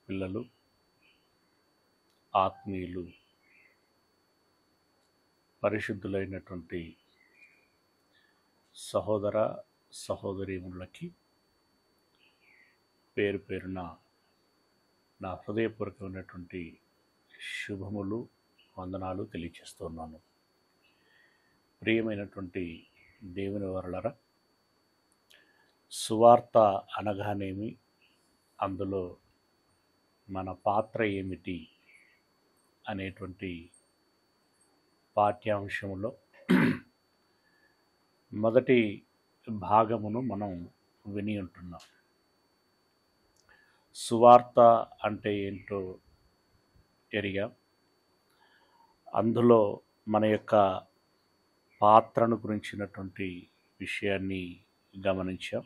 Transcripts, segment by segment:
పిల్లలు, ఆత్మీయులు, పరిశుద్ధులైనటువంటి సహోదర సహోదరీమణులకి పేరు పేరున నా హృదయపూర్వకమైనటువంటి శుభములు, వందనాలు తెలియజేస్తున్నాను. ప్రియమైనటువంటి దేవుని వరలరా, సువార్త అనగానేమి, అందులో మన పాత్ర ఏమిటి అనేటువంటి పాఠ్యాంశంలో మొదటి భాగమును మనం విని ఉంటున్నాం. సువార్త అంటే ఏంటో ఎరిగా, అందులో మన యొక్క పాత్రను గురించినటువంటి విషయాన్ని గమనించాం.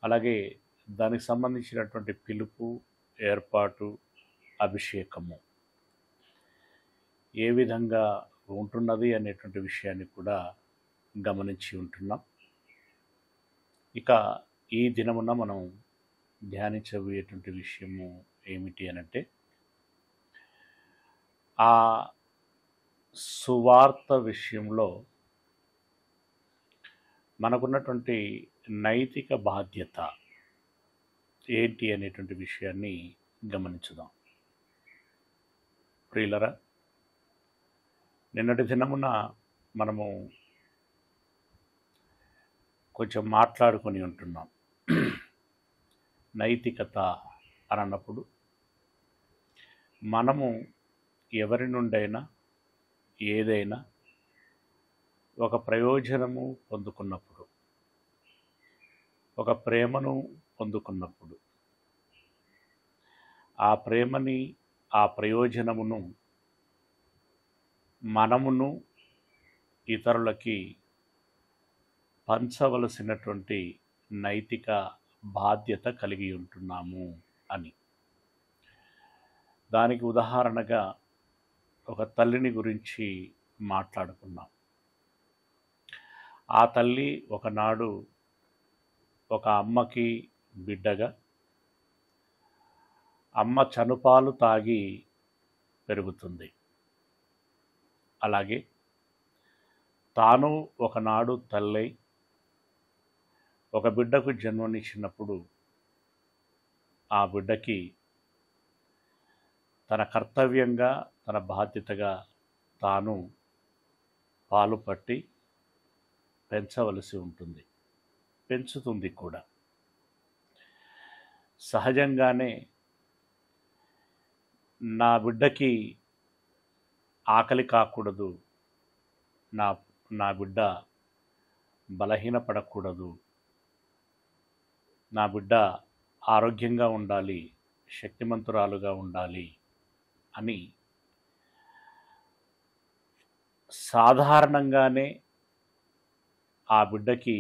అలాగే దానికి సంబంధించినటువంటి పిలుపు, ఏర్పాటు, అభిషేకము ఏ విధంగా ఉంటున్నది అనేటువంటి విషయాన్ని కూడా గమనించి ఉంటున్నాం. ఇక ఈ దినమున మనం ధ్యానించబోయేటువంటి విషయము ఏమిటి అనంటే, ఆ సువార్త విషయంలో మనకున్నటువంటి నైతిక బాధ్యత ఏంటి అనేటువంటి విషయాన్ని గమనించుదాం. ప్రియులరా, నిన్నటి దినమున మనము కొంచెం మాట్లాడుకొని ఉంటున్నాం. నైతికత అని అన్నప్పుడు మనము ఎవరి నుండైనా ఏదైనా ఒక ప్రయోజనము పొందుకున్నప్పుడు, ఒక ప్రేమను పొందుకున్నప్పుడు, ఆ ప్రేమని, ఆ ప్రయోజనమును మనమును ఇతరులకి పంచవలసినటువంటి నైతిక బాధ్యత కలిగి ఉంటున్నాము అని. దానికి ఉదాహరణగా ఒక తల్లిని గురించి మాట్లాడుకున్నాం. ఆ తల్లి ఒకనాడు ఒక అమ్మకి బిడ్డగా, అమ్మ చనుపాలు తాగి పెరుగుతుంది. అలాగే తాను ఒకనాడు తల్లై ఒక బిడ్డకు జన్మనిచ్చినప్పుడు ఆ బిడ్డకి తన కర్తవ్యంగా, తన బాధ్యతగా తాను పాలు పట్టి పెంచవలసి ఉంటుంది, పెంచుతుంది కూడా. సహజంగానే నా బిడ్డకి ఆకలి కాకూడదు, నా బిడ్డ బలహీనపడకూడదు, నా బిడ్డ ఆరోగ్యంగా ఉండాలి, శక్తిమంతురాలుగా ఉండాలి అని సాధారణంగానే ఆ బిడ్డకి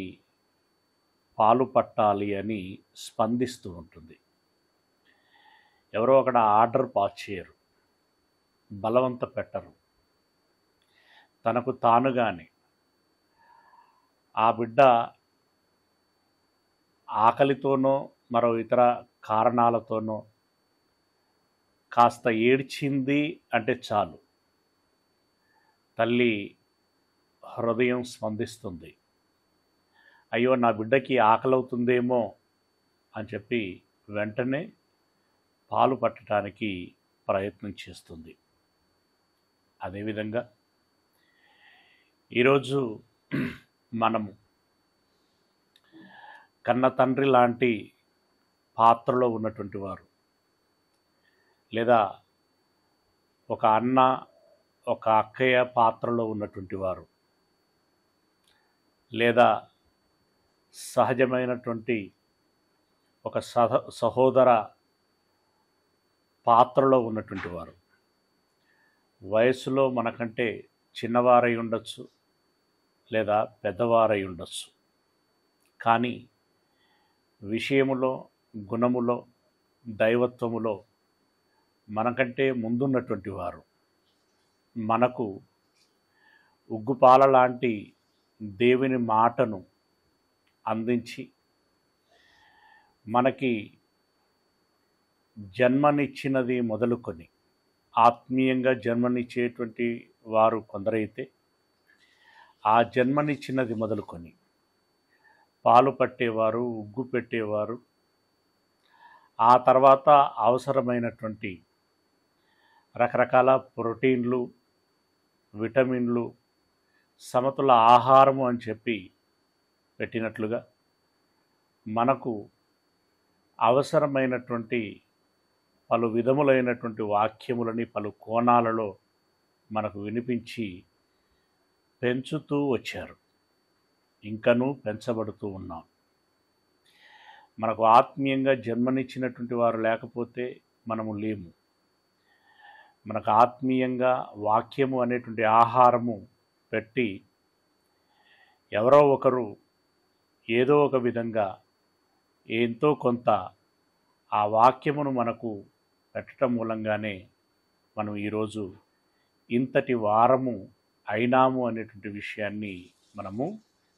పాలు పట్టాలి అని స్పందిస్తూ ఉంటుంది. ఎవరో అక్కడ ఆర్డర్ పాస్ చేయరు, బలవంత పెట్టరు. తనకు తానుగానే ఆ బిడ్డ ఆకలితోనో మరో ఇతర కారణాలతోనో కాస్త ఏడ్చింది అంటే చాలు, తల్లి హృదయం స్పందిస్తుంది. అయ్యో, నా బిడ్డకి ఆకలవుతుందేమో అని చెప్పి వెంటనే పాలు పట్టడానికి ప్రయత్నం చేస్తుంది. అదేవిధంగా ఈరోజు మనము కన్న తండ్రి లాంటి పాత్రలో ఉన్నటువంటి వారు, లేదా ఒక అన్న, ఒక అక్కయ్య పాత్రలో ఉన్నటువంటి వారు, లేదా సహజమైనటువంటి ఒక సహోదర పాత్రలో ఉన్నటువంటి వారు, వయసులో మనకంటే చిన్నవారై ఉండొచ్చు, లేదా పెద్దవారై ఉండొచ్చు. కానీ విషయములో, గుణములో, దైవత్వములో మనకంటే ముందున్నటువంటి వారు మనకు ఉగ్గుపాల లాంటి దేవుని మాటను అందించి మనకి జన్మనిచ్చినది మొదలుకొని ఆత్మీయంగా జన్మనిచ్చేటువంటి వారు కొందరైతే ఆ జన్మనిచ్చినది మొదలుకొని పాలు పట్టేవారు, ఉగ్గు పెట్టేవారు, ఆ తర్వాత అవసరమైనటువంటి రకరకాల ప్రోటీన్లు, విటమిన్లు, సమతుల ఆహారము అని చెప్పి పెట్టినట్లుగా మనకు అవసరమైనటువంటి పలు విధములైనటువంటి వాక్యములని పలు కోణాలలో మనకు వినిపించి పెంచుతూ వచ్చారు. ఇంకనూ పెంచబడుతూ ఉన్నాం. మనకు ఆత్మీయంగా జన్మనిచ్చినటువంటి వారు లేకపోతే మనము లేము. మనకు ఆత్మీయంగా వాక్యము అనేటువంటి ఆహారము పెట్టి ఎవరో ఒకరు ఏదో ఒక విధంగా ఎంతో కొంత ఆ వాక్యమును మనకు పెట్టడం మూలంగానే మనం ఈరోజు ఇంతటి వారము అయినాము అనేటువంటి విషయాన్ని మనము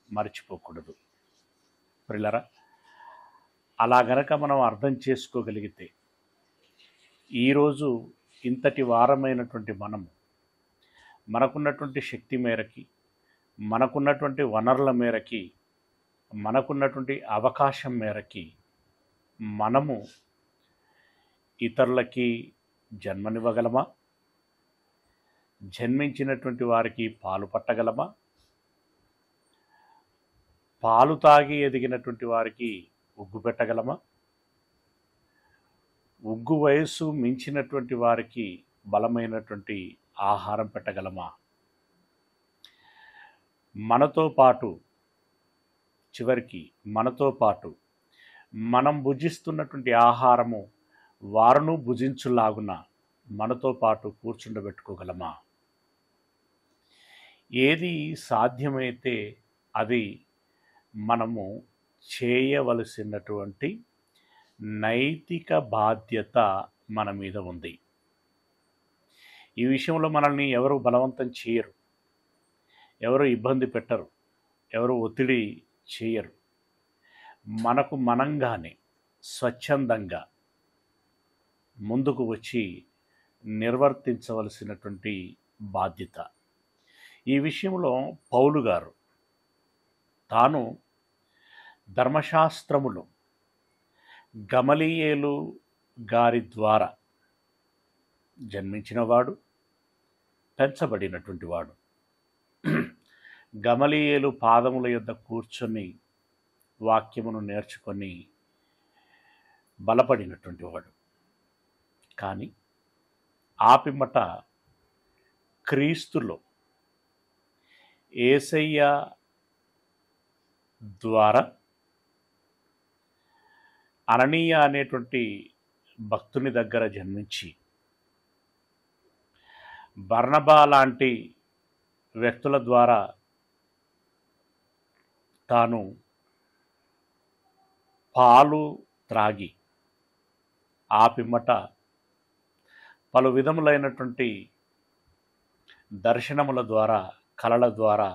మర్చిపోకూడదు. ప్రియులారా, అలా గనక మనం అర్థం చేసుకోగలిగితే ఈరోజు ఇంతటి వారమైనటువంటి మనము మనకున్నటువంటి శక్తి మేరకి, మనకున్నటువంటి వనరుల మేరకి, మనకున్నటువంటి అవకాశం మేరకి మనము ఇతరులకి జన్మనివ్వగలమా? జన్మించినటువంటి వారికి పాలు పట్టగలమా? పాలు తాగి ఎదిగినటువంటి వారికి ఉగ్గు పెట్టగలమా? ఉగ్గు వయస్సు మించినటువంటి వారికి బలమైనటువంటి ఆహారం పెట్టగలమా? మనతో పాటు చివరికి మనతో పాటు మనం భుజిస్తున్నటువంటి ఆహారము వారును భుజించులాగున మనతో పాటు కూర్చుండబెట్టుకోగలమా? ఏది సాధ్యమైతే అది మనము చేయవలసినటువంటి నైతిక బాధ్యత మన మీద ఉంది. ఈ విషయంలో మనల్ని ఎవరు బలవంతం చేయరు, ఎవరు ఇబ్బంది పెట్టరు, ఎవరు ఒత్తిడి చేయరు. మనకు మనంగానే స్వచ్ఛందంగా ముందుకు వచ్చి నిర్వర్తించవలసినటువంటి బాధ్యత. ఈ విషయంలో పౌలు గారు తాను ధర్మశాస్త్రములో గమలీయేలు గారి ద్వారా జన్మించినవాడు, పెంచబడినటువంటి వాడు. గమలీయేలు పాదముల యొద్ద కూర్చొని వాక్యమును నేర్చుకొని బలపడినటువంటి వాడు. కానీ ఆ పిమ్మట క్రీస్తులో యేసయ్య ద్వారా అననీయ అనేటువంటి భక్తుని దగ్గర జన్మించి బర్నబా లాంటి వ్యక్తుల ద్వారా తాను పాలు త్రాగి ఆ పిమ్మట పలు విధములైనటువంటి దర్శనముల ద్వారా, కళల ద్వారా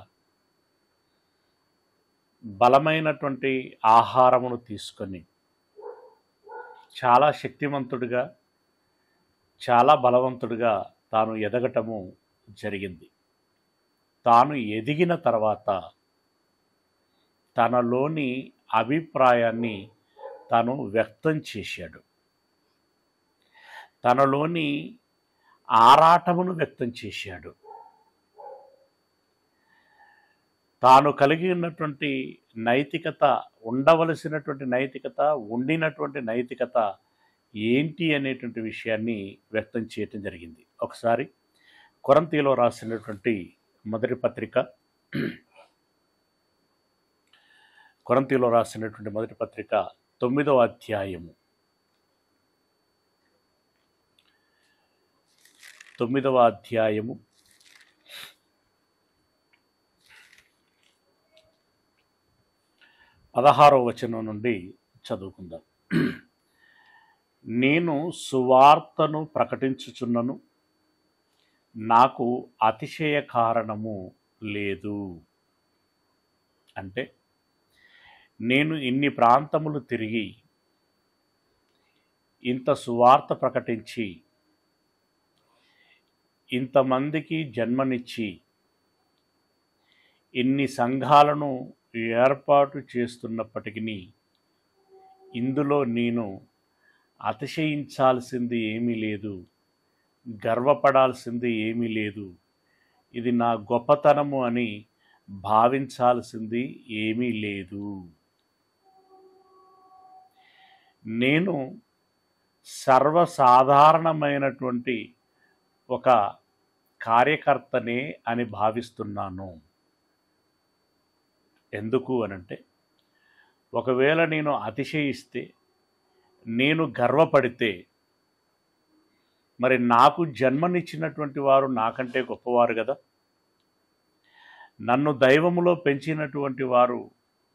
బలమైనటువంటి ఆహారమును తీసుకొని చాలా శక్తివంతుడిగా, చాలా బలవంతుడిగా తాను ఎదగటము జరిగింది. తాను ఎదిగిన తర్వాత తనలోని అభిప్రాయాన్ని తాను వ్యక్తం చేశాడు. తనలోని ఆరాటమును వ్యక్తం చేశాడు. తాను కలిగి ఉన్నటువంటి నైతికత, ఉండవలసినటువంటి నైతికత, ఉండినటువంటి నైతికత ఏంటి అనేటువంటి విషయాన్ని వ్యక్తం చేయటం జరిగింది. ఒకసారి కొరింథీలో రాసినటువంటి మొదటి పత్రిక, కొరింథీలో రాసినటువంటి మొదటి పత్రిక 9వ అధ్యాయము 9వ అధ్యాయము 16వ వచనం నుండి చదువుకుందాం. నేను సువార్తను ప్రకటించుచున్నను, నాకు అతిశయ కారణము లేదు. అంటే నేను ఇన్ని ప్రాంతములు తిరిగి ఇంత సువార్త ప్రకటించి ఇంతమందికి జన్మనిచ్చి ఇన్ని సంఘాలను ఏర్పాటు చేస్తున్నప్పటికీ ఇందులో నేను అతిశయించాల్సింది ఏమీ లేదు, గర్వపడాల్సింది ఏమీ లేదు, ఇది నా గొప్పతనము అని భావించాల్సింది ఏమీ లేదు. నేను సర్వసాధారణమైనటువంటి ఒక కార్యకర్తనే అని భావిస్తున్నాను. ఎందుకు అనంటే, ఒకవేళ నేను అతిశయిస్తే, నేను గర్వపడితే, మరి నాకు జన్మనిచ్చినటువంటి వారు నాకంటే గొప్పవారు కదా, నన్ను దైవములో పెంచినటువంటి వారు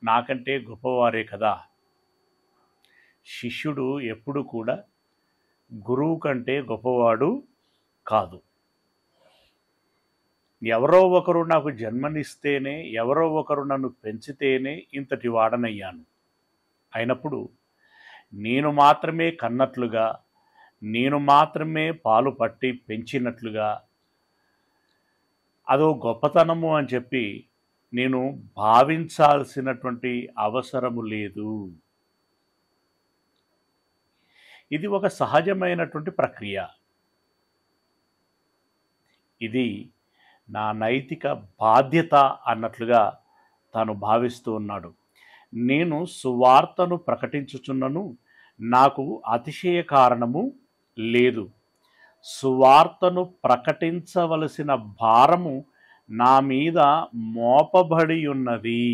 నాకంటే గొప్పవారే కదా. శిష్యుడు ఎప్పుడు కూడా గురువు కంటే గొప్పవాడు కాదు. ఎవరో ఒకరు నాకు జన్మనిస్తేనే, ఎవరో ఒకరు నన్ను పెంచితేనే ఇంతటి వాడనయ్యాను. అయినప్పుడు నేను మాత్రమే కన్నట్లుగా, నేను మాత్రమే పాలు పట్టి పెంచినట్లుగా అదో గొప్పతనము అని చెప్పి నేను భావించాల్సినటువంటి అవసరము లేదు. ఇది ఒక సహజమైనటువంటి ప్రక్రియ. ఇది నా నైతిక బాధ్యత అన్నట్లుగా తాను భావిస్తూ ఉన్నాడు. నేను సువార్తను ప్రకటించుచున్నను, నాకు అతిశయ కారణము లేదు. సువార్తను ప్రకటించవలసిన భారము నా మీద మోపబడి ఉన్నది.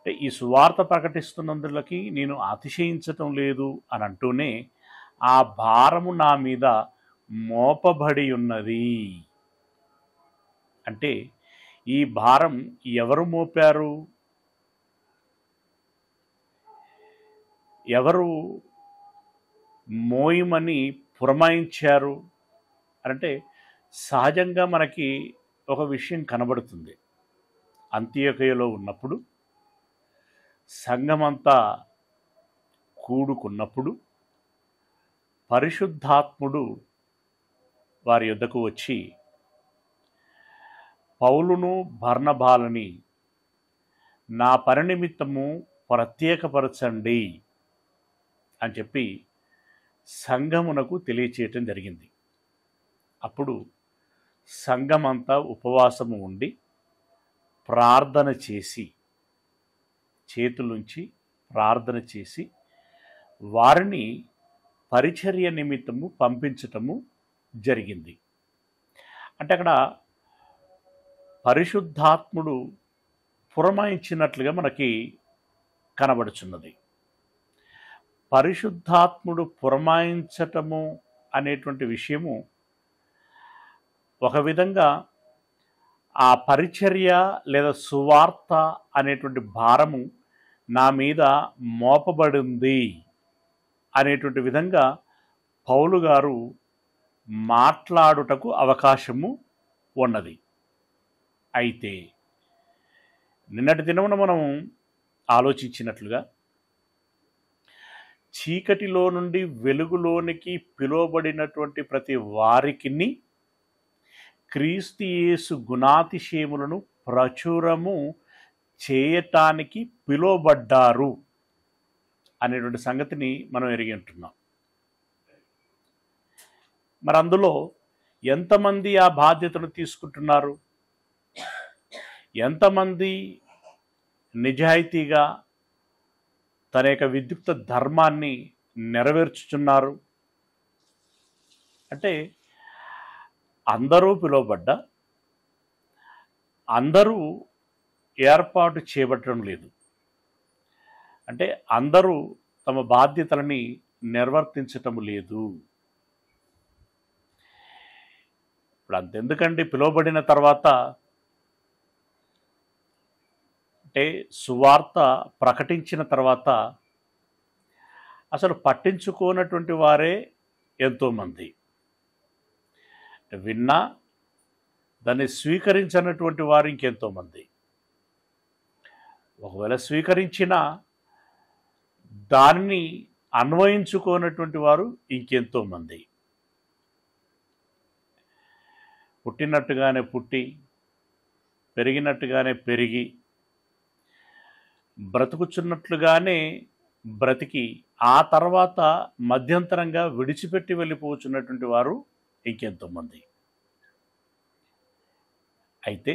ఈ సువార్త ప్రకటిస్తున్నందులకి నేను అతిశయించటం లేదు అని అంటూనే ఆ భారము నా మీద మోపబడి ఉన్నది. అంటే ఈ భారం ఎవరు మోపారు? ఎవరు మోయమని పురమాయించారు అంటే, సహజంగా మనకి ఒక విషయం కనబడుతుంది. అంత్యోకయలో ఉన్నప్పుడు, సంఘమంతా కూడుకున్నప్పుడు పరిశుద్ధాత్ముడు వారి యొద్దకు వచ్చి పౌలును బర్నబాలని నా పని నిమిత్తము ప్రత్యేకపరచండి అని చెప్పి సంఘమునకు తెలియచేయటం జరిగింది. అప్పుడు సంఘమంతా ఉపవాసము ఉండి ప్రార్థన చేసి, చేతులుంచి ప్రార్థన చేసి వారిని పరిచర్య నిమిత్తము పంపించటము జరిగింది. అంటే అక్కడ పరిశుద్ధాత్ముడు పురమాయించినట్లుగా మనకి కనబడుచున్నది. పరిశుద్ధాత్ముడు పురమాయించటము అనేటువంటి విషయము ఒక విధంగా ఆ పరిచర్య లేదా సువార్త అనేటువంటి భారము నా మీద మోపబడింది అనేటువంటి విధంగా పౌలు గారు మాట్లాడుటకు అవకాశము ఉన్నది. అయితే నిన్నటి దినమున మనం ఆలోచించినట్లుగా చీకటిలో నుండి వెలుగులోనికి పిలువబడినటువంటి ప్రతి వారికిని క్రీస్తు యేసు గుణాతిశయములను ప్రచురము చేయటానికి పిలువబడ్డారు అనేటువంటి సంగతిని మనం ఎరిగి ఉంటున్నాం. మరి అందులో ఎంతమంది ఆ బాధ్యతను తీసుకుంటున్నారు? ఎంతమంది నిజాయితీగా తన యొక్క విద్యుక్త ధర్మాన్ని నెరవేర్చుచున్నారు? అంటే అందరూ పిలువబడ్డా అందరూ ఏర్పాటు చేయబడటం లేదు. అంటే అందరూ తమ బాధ్యతలని నిర్వర్తించటం లేదు. ఇప్పుడు అంతెందుకండి, పిలువబడిన తర్వాత అంటే సువార్త ప్రకటించిన తర్వాత అసలు పట్టించుకోనటువంటి వారే ఎంతోమంది, విన్నా దాన్ని స్వీకరించినటువంటి వారు ఇంకెంతోమంది. ఒకవేళ స్వీకరించిన దానిని అన్వయించుకోనటువంటి వారు ఇంకెంతోమంది. పుట్టినట్టుగానే పుట్టి, పెరిగినట్టుగానే పెరిగి, బ్రతుకుచున్నట్లుగానే బ్రతికి, ఆ తర్వాత మధ్యంతరంగా విడిచిపెట్టి వెళ్ళిపోతున్నటువంటి వారు ఇంకెంతోమంది. అయితే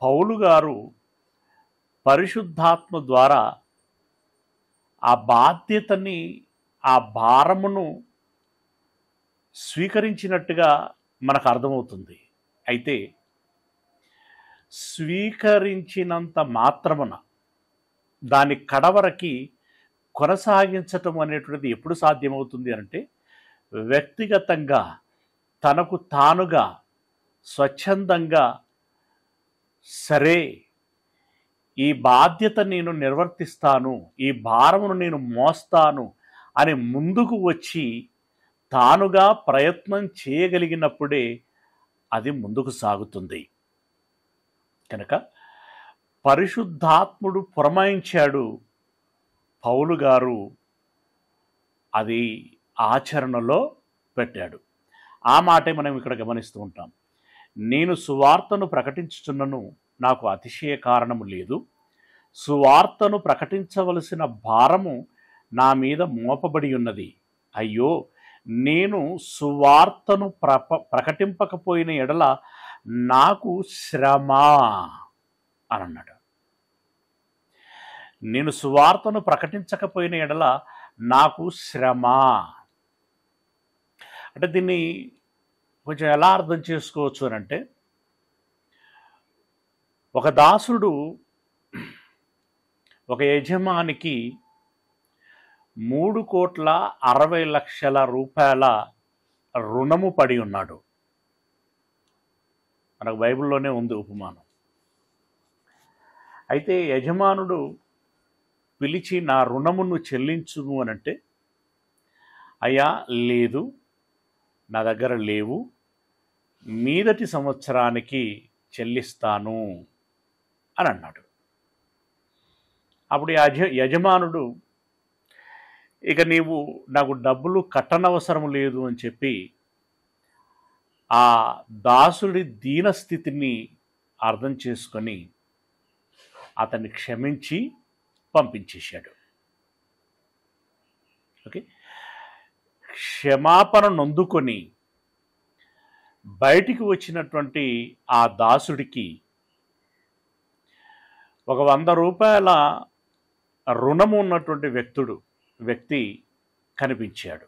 పౌలు గారు పరిశుద్ధాత్మ ద్వారా ఆ బాధ్యతని, ఆ భారమును స్వీకరించినట్టుగా మనకు అర్థమవుతుంది. అయితే స్వీకరించినంత మాత్రమున దాని కడవరకి కొనసాగించటం అనేటువంటిది ఎప్పుడు సాధ్యమవుతుంది అంటే, వ్యక్తిగతంగా తనకు తానుగా స్వచ్ఛందంగా సరే ఈ బాధ్యత నేను నిర్వర్తిస్తాను, ఈ భారమును నేను మోస్తాను అని ముందుకు వచ్చి తానుగా ప్రయత్నం చేయగలిగినప్పుడే అది ముందుకు సాగుతుంది. కనుక పరిశుద్ధాత్ముడు పురమాయించాడు, పౌలు గారు అది ఆచరణలో పెట్టాడు. ఆ మాటే మనం ఇక్కడ గమనిస్తూ ఉంటాం. నేను సువార్తను ప్రకటించుచున్నను, నాకు అతిశయ కారణము లేదు. సువార్తను ప్రకటించవలసిన భారము నా మీద మోపబడి ఉన్నది. అయ్యో, నేను సువార్తను ప్రకటింపకపోయిన ఎడల నాకు శ్రమ అని అన్నాడు. నేను సువార్తను ప్రకటించకపోయిన ఎడల నాకు శ్రమ అంటే దీన్ని కొంచెం ఎలా అర్థం చేసుకోవచ్చు అని అంటే, ఒక దాసుడు ఒక యజమానికి 3,60,00,000 రూపాయల రుణము పడి ఉన్నాడు. మనకు బైబిల్లోనే ఉంది ఉపమానం. అయితే యజమానుడు పిలిచి నా రుణమును చెల్లించుము అనంటే, అయ్యా లేదు, నా దగ్గర లేవు, మీదటి సంవత్సరానికి చెల్లిస్తాను అని అన్నాడు. అప్పుడు యజమానుడు, ఇక నీవు నాకు డబ్బులు కట్టనవసరం లేదు అని చెప్పి ఆ దాసుడి దీనస్థితిని అర్థం చేసుకొని అతన్ని క్షమించి పంపించేశాడు. ఓకే, క్షమాపణ నొందుకొని బయటికి వచ్చినటువంటి ఆ దాసుడికి ఒక 100 రూపాయల రుణము ఉన్నటువంటి వ్యక్తి కనిపించాడు.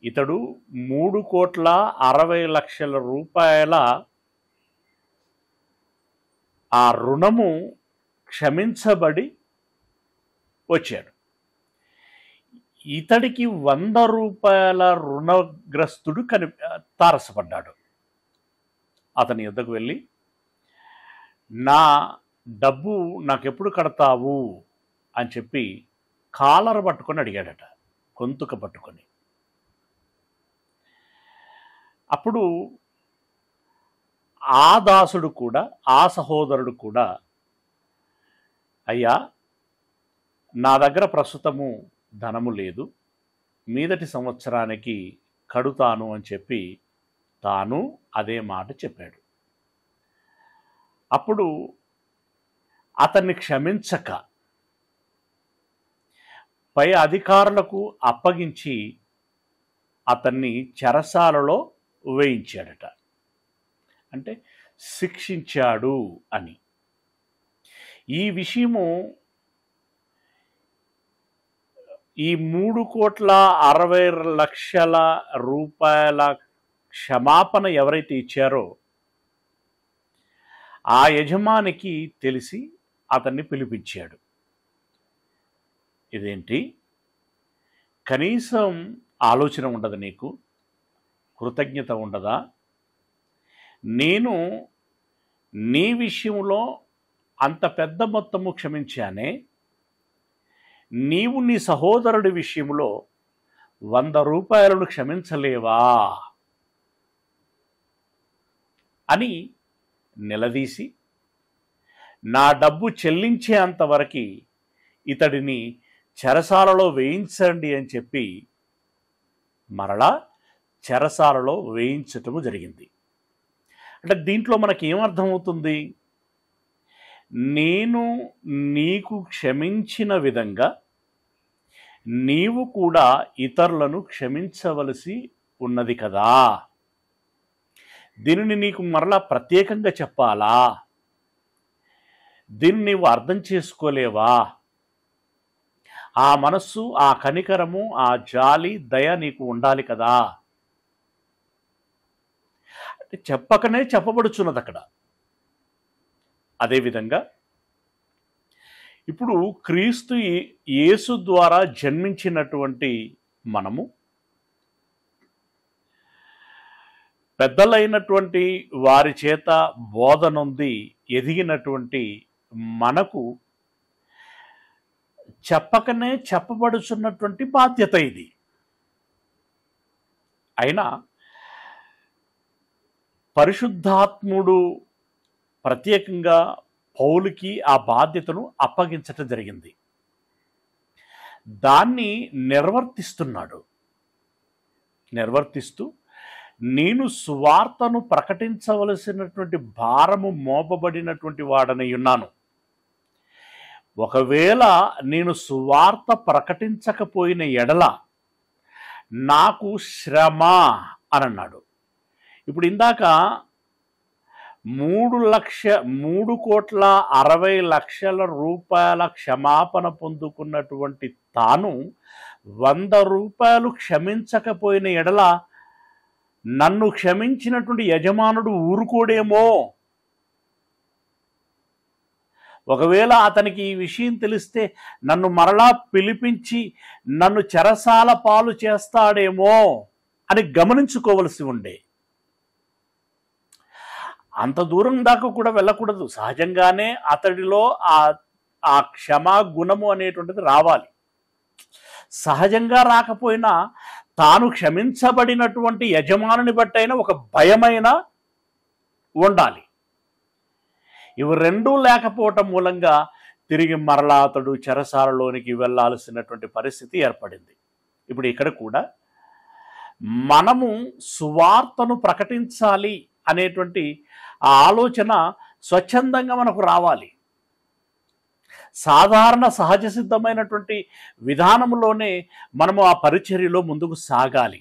ఇతడు 3,60,00,000 రూపాయల ఆ రుణము క్షమించబడి వచ్చాడు. ఇతడికి 100 రూపాయల రుణగ్రస్తుడు తారసపడ్డాడు. అతని యొద్దకు వెళ్ళి, నా డబ్బు నాకెప్పుడు కడతావు అని చెప్పి కాలర పట్టుకొని అడిగాడట, గొంతుక పట్టుకొని. అప్పుడు ఆ దాసుడు కూడా, ఆ సహోదరుడు కూడా, అయ్యా నా దగ్గర ప్రస్తుతము ధనము లేదు, మీదటి సంవత్సరానికి కడుతాను అని చెప్పి తాను అదే మాట చెప్పాడు. అప్పుడు అతన్ని క్షమించక పై అధికారులకు అప్పగించి అతన్ని చెరసాలలో వేయించాడట. అంటే శిక్షించాడు అని. ఈ విషయము ఈ 3,60,00,000 రూపాయల క్షమాపణ ఎవరైతే ఇచ్చారో ఆ యజమానికి తెలిసి అతన్ని పిలిపించాడు. ఇదేంటి, కనీసం ఆలోచన ఉండదు నీకు? కృతజ్ఞత ఉండదా? నేను నీ విషయంలో అంత పెద్ద మొత్తము క్షమించానే, నీవు నీ సహోదరుడి విషయంలో 100 రూపాయలను క్షమించలేవా అని నిలదీసి, నా డబ్బు చెల్లించేంతవరకు ఇతడిని చెరసాలలో వేయించండి అని చెప్పి మరలా చెరసాలలో వేయించటము జరిగింది. అంటే దీంట్లో మనకి ఏమర్థమవుతుంది? నేను నీకు క్షమించిన విధంగా నీవు కూడా ఇతరులను క్షమించవలసి ఉన్నది కదా. దీనిని నీకు మరలా ప్రత్యేకంగా చెప్పాలా? దీన్ని నీవు అర్థం చేసుకోలేవా? ఆ మనస్సు, ఆ కనికరము, ఆ జాలి, దయ నీకు ఉండాలి కదా. అంటే చెప్పకనే చెప్పబడుచున్నది అక్కడ. అదేవిధంగా ఇప్పుడు క్రీస్తు యేసు ద్వారా జన్మించినటువంటి మనము పెద్దలైనటువంటి వారి చేత బోధనొంది ఎదిగినటువంటి మనకు చెప్పకనే చెప్పబడుచున్నటువంటి బాధ్యత ఇది. అయినా పరిశుద్ధాత్ముడు ప్రత్యేకంగా పౌలుకి ఆ బాధ్యతను అప్పగించటం జరిగింది. దాన్ని నిర్వర్తిస్తూ నేను సువార్తను ప్రకటించవలసినటువంటి భారము మోపబడినటువంటి వాడనై ఉన్నాను. ఒకవేళ నేను సువార్త ప్రకటించకపోయిన ఎడల నాకు శ్రమ అని అన్నాడు. ఇప్పుడు ఇందాక 3,60,00,000 రూపాయల క్షమాపణ పొందుకున్నటువంటి తాను 100 రూపాయలు క్షమించకపోయిన ఎడల నన్ను క్షమించినటువంటి యజమానుడు ఊరుకోడేమో. ఒకవేళ అతనికి ఈ విషయం తెలిస్తే నన్ను మరలా పిలిపించి నన్ను చెరసాల పాలు చేస్తాడేమో అని గమనించుకోవలసి ఉండే. అంత దూరం దాకా కూడా వెళ్ళకూడదు. సహజంగానే అతడిలో ఆ క్షమా గుణము అనేటువంటిది రావాలి. సహజంగా రాకపోయినా తాను క్షమించబడినటువంటి యజమానుని బట్టైనా ఒక భయమైన ఉండాలి. ఇవి రెండూ లేకపోవటం మూలంగా తిరిగి మరలా అతడు చెరసాలలోనికి వెళ్ళాల్సినటువంటి పరిస్థితి ఏర్పడింది. ఇప్పుడు ఇక్కడ కూడా మనము సువార్తను ప్రకటించాలి అనేటువంటి ఆ ఆలోచన స్వచ్ఛందంగా మనకు రావాలి. సాధారణ సహజ సిద్ధమైనటువంటి విధానంలోనే మనము ఆ పరిచర్యలో ముందుకు సాగాలి.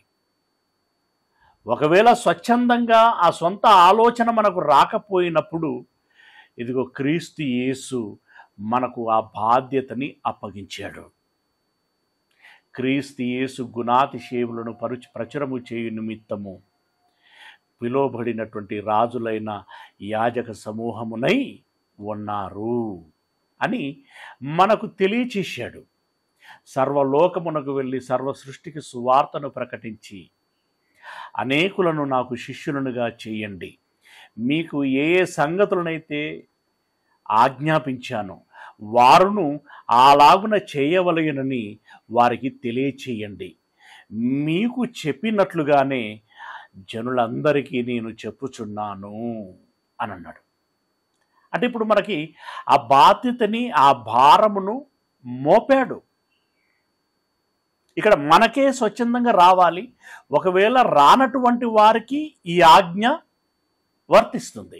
ఒకవేళ స్వచ్ఛందంగా ఆ సొంత ఆలోచన మనకు రాకపోయినప్పుడు ఇదిగో క్రీస్తు యేసు మనకు ఆ బాధ్యతని అప్పగించాడు. క్రీస్తు యేసు గుణాతిశయములను ప్రచురము చేయు నిమిత్తము పిలువబడినటువంటి రాజులైన యాజక సమూహమునై ఉన్నారు అని మనకు తెలియచేశాడు. సర్వలోకమునకు వెళ్ళి సర్వ సృష్టికి సువార్తను ప్రకటించి అనేకులను నాకు శిష్యులనుగా చేయండి. మీకు ఏ సంగతులనైతే ఆజ్ఞాపించానో వారును అలాగున చేయవలయునని వారికి తెలియచేయండి. మీకు చెప్పినట్లుగానే జనులందరికీ నేను చెప్పుచున్నాను అని అన్నాడు. అంటే ఇప్పుడు మనకి ఆ బాధ్యతని, ఆ భారమును మోపాడు. ఇక్కడ మనకే స్వచ్ఛందంగా రావాలి. ఒకవేళ రానటువంటి వారికి ఈ ఆజ్ఞ వర్తిస్తుంది.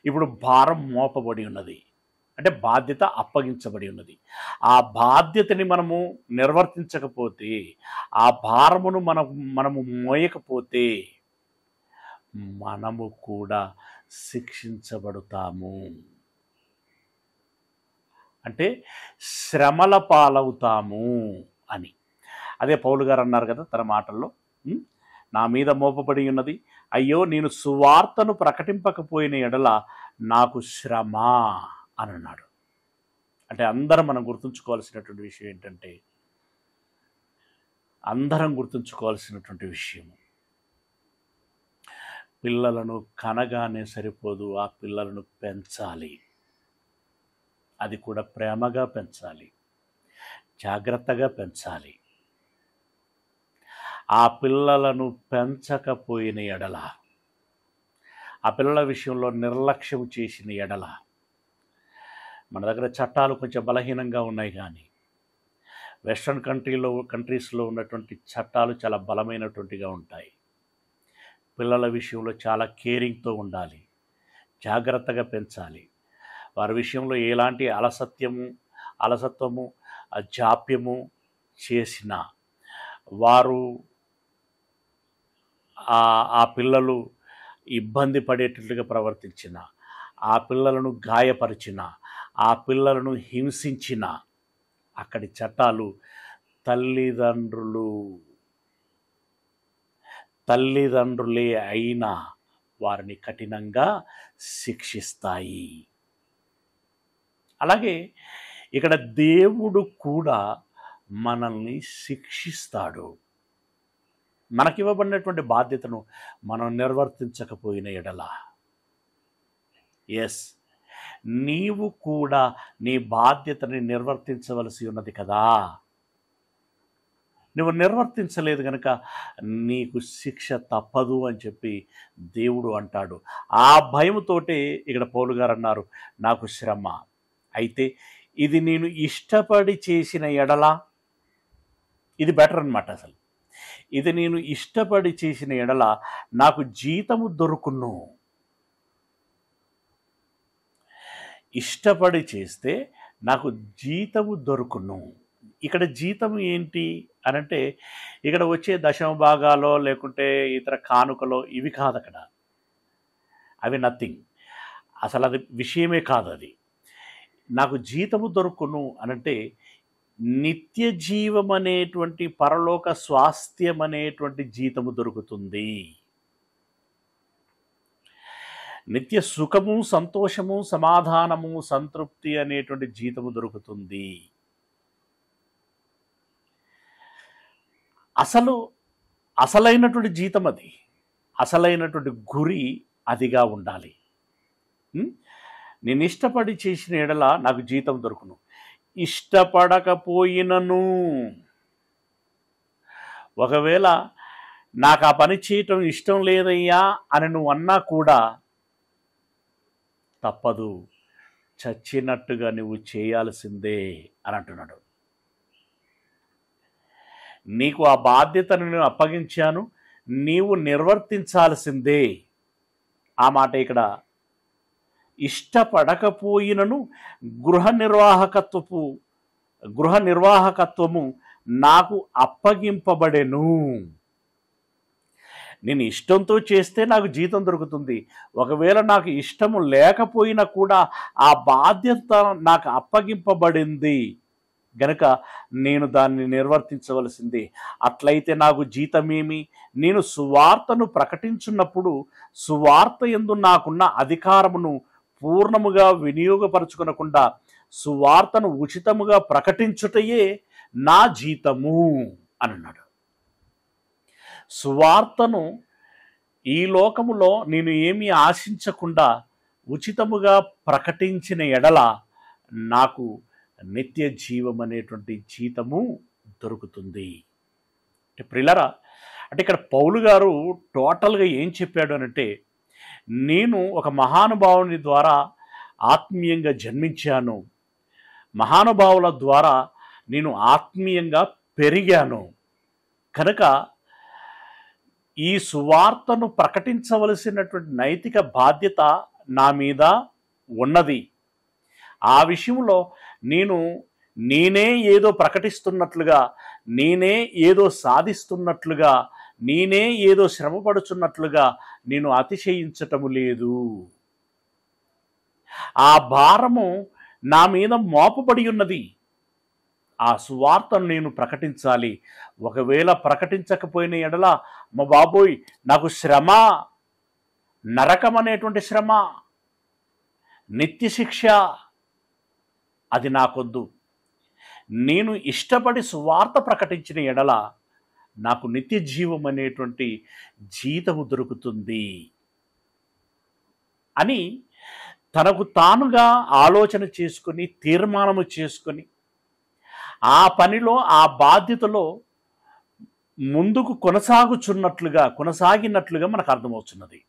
ఇప్పుడు భారం మోపబడి ఉన్నది, అంటే బాధ్యత అప్పగించబడి ఉన్నది. ఆ బాధ్యతని మనము నిర్వర్తించకపోతే, ఆ భారమును మనము మోయకపోతే మనము కూడా శిక్షించబడతాము, అంటే శ్రమల పాలవుతాము అని. అదే పౌలు గారు అన్నారు కదా తన మాటల్లో, నా మీద మోపబడి ఉన్నది, అయ్యో నేను సువార్తను ప్రకటింపకపోయిన ఎడల నాకు శ్రమ అని అన్నాడు. అంటే అందరం మనం గుర్తుంచుకోవాల్సినటువంటి విషయం ఏంటంటే, అందరం గుర్తుంచుకోవాల్సినటువంటి విషయము, పిల్లలను కనగానే సరిపోదు, ఆ పిల్లలను పెంచాలి. అది కూడా ప్రేమగా పెంచాలి, జాగ్రత్తగా పెంచాలి. ఆ పిల్లలను పెంచకపోయిన ఎడల, ఆ పిల్లల విషయంలో నిర్లక్ష్యం చేసిన ఎడల, మన దగ్గర చట్టాలు కొంచెం బలహీనంగా ఉన్నాయి, కానీ వెస్ట్రన్ కంట్రీస్లో ఉన్నటువంటి చట్టాలు చాలా బలమైనటువంటిగా ఉంటాయి. పిల్లల విషయంలో చాలా కేరింగ్తో ఉండాలి, జాగ్రత్తగా పెంచాలి. వారి విషయంలో ఎలాంటి అలసత్వము జాప్యము చేసిన వారు ఆ పిల్లలు ఇబ్బంది పడేటట్లుగా ప్రవర్తించిన, ఆ పిల్లలను గాయపరిచిన, ఆ పిల్లలను హింసించిన అక్కడి చట్టాలు తల్లిదండ్రులే అయినా వారిని కఠినంగా శిక్షిస్తాయి. అలాగే ఇక్కడ దేవుడు కూడా మనల్ని శిక్షిస్తాడు. మనకివ్వబడినటువంటి బాధ్యతను మనం నిర్వర్తించకపోయిన ఎడల, ఎస్, నీవు కూడా నీ బాధ్యతని నిర్వర్తించవలసి ఉన్నది కదా. నువ్వు నిర్వర్తించలేదు కనుక నీకు శిక్ష తప్పదు అని చెప్పి దేవుడు అంటాడు. ఆ భయంతోటే ఇక్కడ పౌలు గారు అన్నారు, నాకు శ్రమ అయితే ఇది నేను ఇష్టపడి చేసిన ఎడల, ఇది బెటర్ అన్నమాట. అసలు ఇది నేను ఇష్టపడి చేసిన ఎడల నాకు జీతము దొరుకును. ఇష్టపడి చేస్తే నాకు జీతము దొరుకును. ఇక్కడ జీతం ఏంటి అనంటే ఇక్కడ వచ్చే దశమ భాగాలో లేకుంటే ఇతర కానుకలో ఇవి కాదు. అక్కడ అవి నథింగ్, అసలు అది విషయమే కాదు. అది నాకు జీతము దొరుకును అనంటే నిత్య జీవం అనేటువంటి పరలోక స్వాస్థ్యం అనేటువంటి జీతము దొరుకుతుంది. నిత్య సుఖము, సంతోషము, సమాధానము, సంతృప్తి అనేటువంటి జీతము దొరుకుతుంది. అసలైనటువంటి జీతం అది, అసలైనటువంటి గురి అదిగా ఉండాలి. నేను ఇష్టపడి చేసిన ఎడల నాకు జీతం దొరుకును. ఇష్టపడకపోయినను, ఒకవేళ నాకు ఆ పని చేయటం ఇష్టం లేదయ్యా అని నువ్వు అన్నా కూడా తప్పదు, చచ్చినట్టుగా నువ్వు చేయాల్సిందే అని అంటున్నాడు. నీకు ఆ బాధ్యతను నేను అప్పగించాను, నీవు నిర్వర్తించాల్సిందే. ఆ మాట ఇక్కడ ఇష్టపడకపోయినను గృహ నిర్వాహకత్వము నాకు అప్పగింపబడెను. నేను ఇష్టంతో చేస్తే నాకు జీతం దొరుకుతుంది. ఒకవేళ నాకు ఇష్టము లేకపోయినా కూడా ఆ బాధ్యత నాకు అప్పగింపబడింది గనుక నేను దాన్ని నిర్వర్తించవలసిందే. అట్లయితే నాకు జీతమేమి? నేను సువార్తను ప్రకటించున్నప్పుడు సువార్త యందు నాకున్న అధికారమును పూర్ణముగా వినియోగపరచుకొనకుండా సువార్తను ఉచితముగా ప్రకటించుటయే నా జీతము అని అన్నాడు. సువార్తను ఈ లోకములో నేను ఏమీ ఆశించకుండా ఉచితముగా ప్రకటించిన ఎడల నాకు నిత్య జీవం అనేటువంటి జీతము దొరుకుతుంది. ప్రియులారా, అంటే ఇక్కడ పౌలు గారు టోటల్గా ఏం చెప్పాడు అనంటే, నేను ఒక మహానుభావుని ద్వారా ఆత్మీయంగా జన్మించాను, మహానుభావుల ద్వారా నేను ఆత్మీయంగా పెరిగాను కనుక ఈ సువార్తను ప్రకటించవలసినటువంటి నైతిక బాధ్యత నా మీద ఉన్నది. ఆ విషయంలో నేనే ఏదో ప్రకటిస్తున్నట్లుగా, నేనే ఏదో సాధిస్తున్నట్లుగా, నేనే ఏదో శ్రమపడుచున్నట్లుగా నేను అతిశయించటము లేదు. ఆ భారము నా మీద మోపబడి ఉన్నది. ఆ సువార్తను నేను ప్రకటించాలి. ఒకవేళ ప్రకటించకపోయిన ఎడల మా బాబోయ్ నాకు శ్రమ, నరకం అనేటువంటి శ్రమ, నిత్య శిక్ష, అది నాకొద్దు. నేను ఇష్టపడి సువార్త ప్రకటించిన ఎడల నాకు నిత్య జీవం అనేటువంటి జీతము దొరుకుతుంది అని తనకు తానుగా ఆలోచన చేసుకొని, తీర్మానము చేసుకొని ఆ పనిలో, ఆ బాధ్యతలో ముందుకు కొనసాగినట్లుగా మనకు అర్థమవుతున్నది.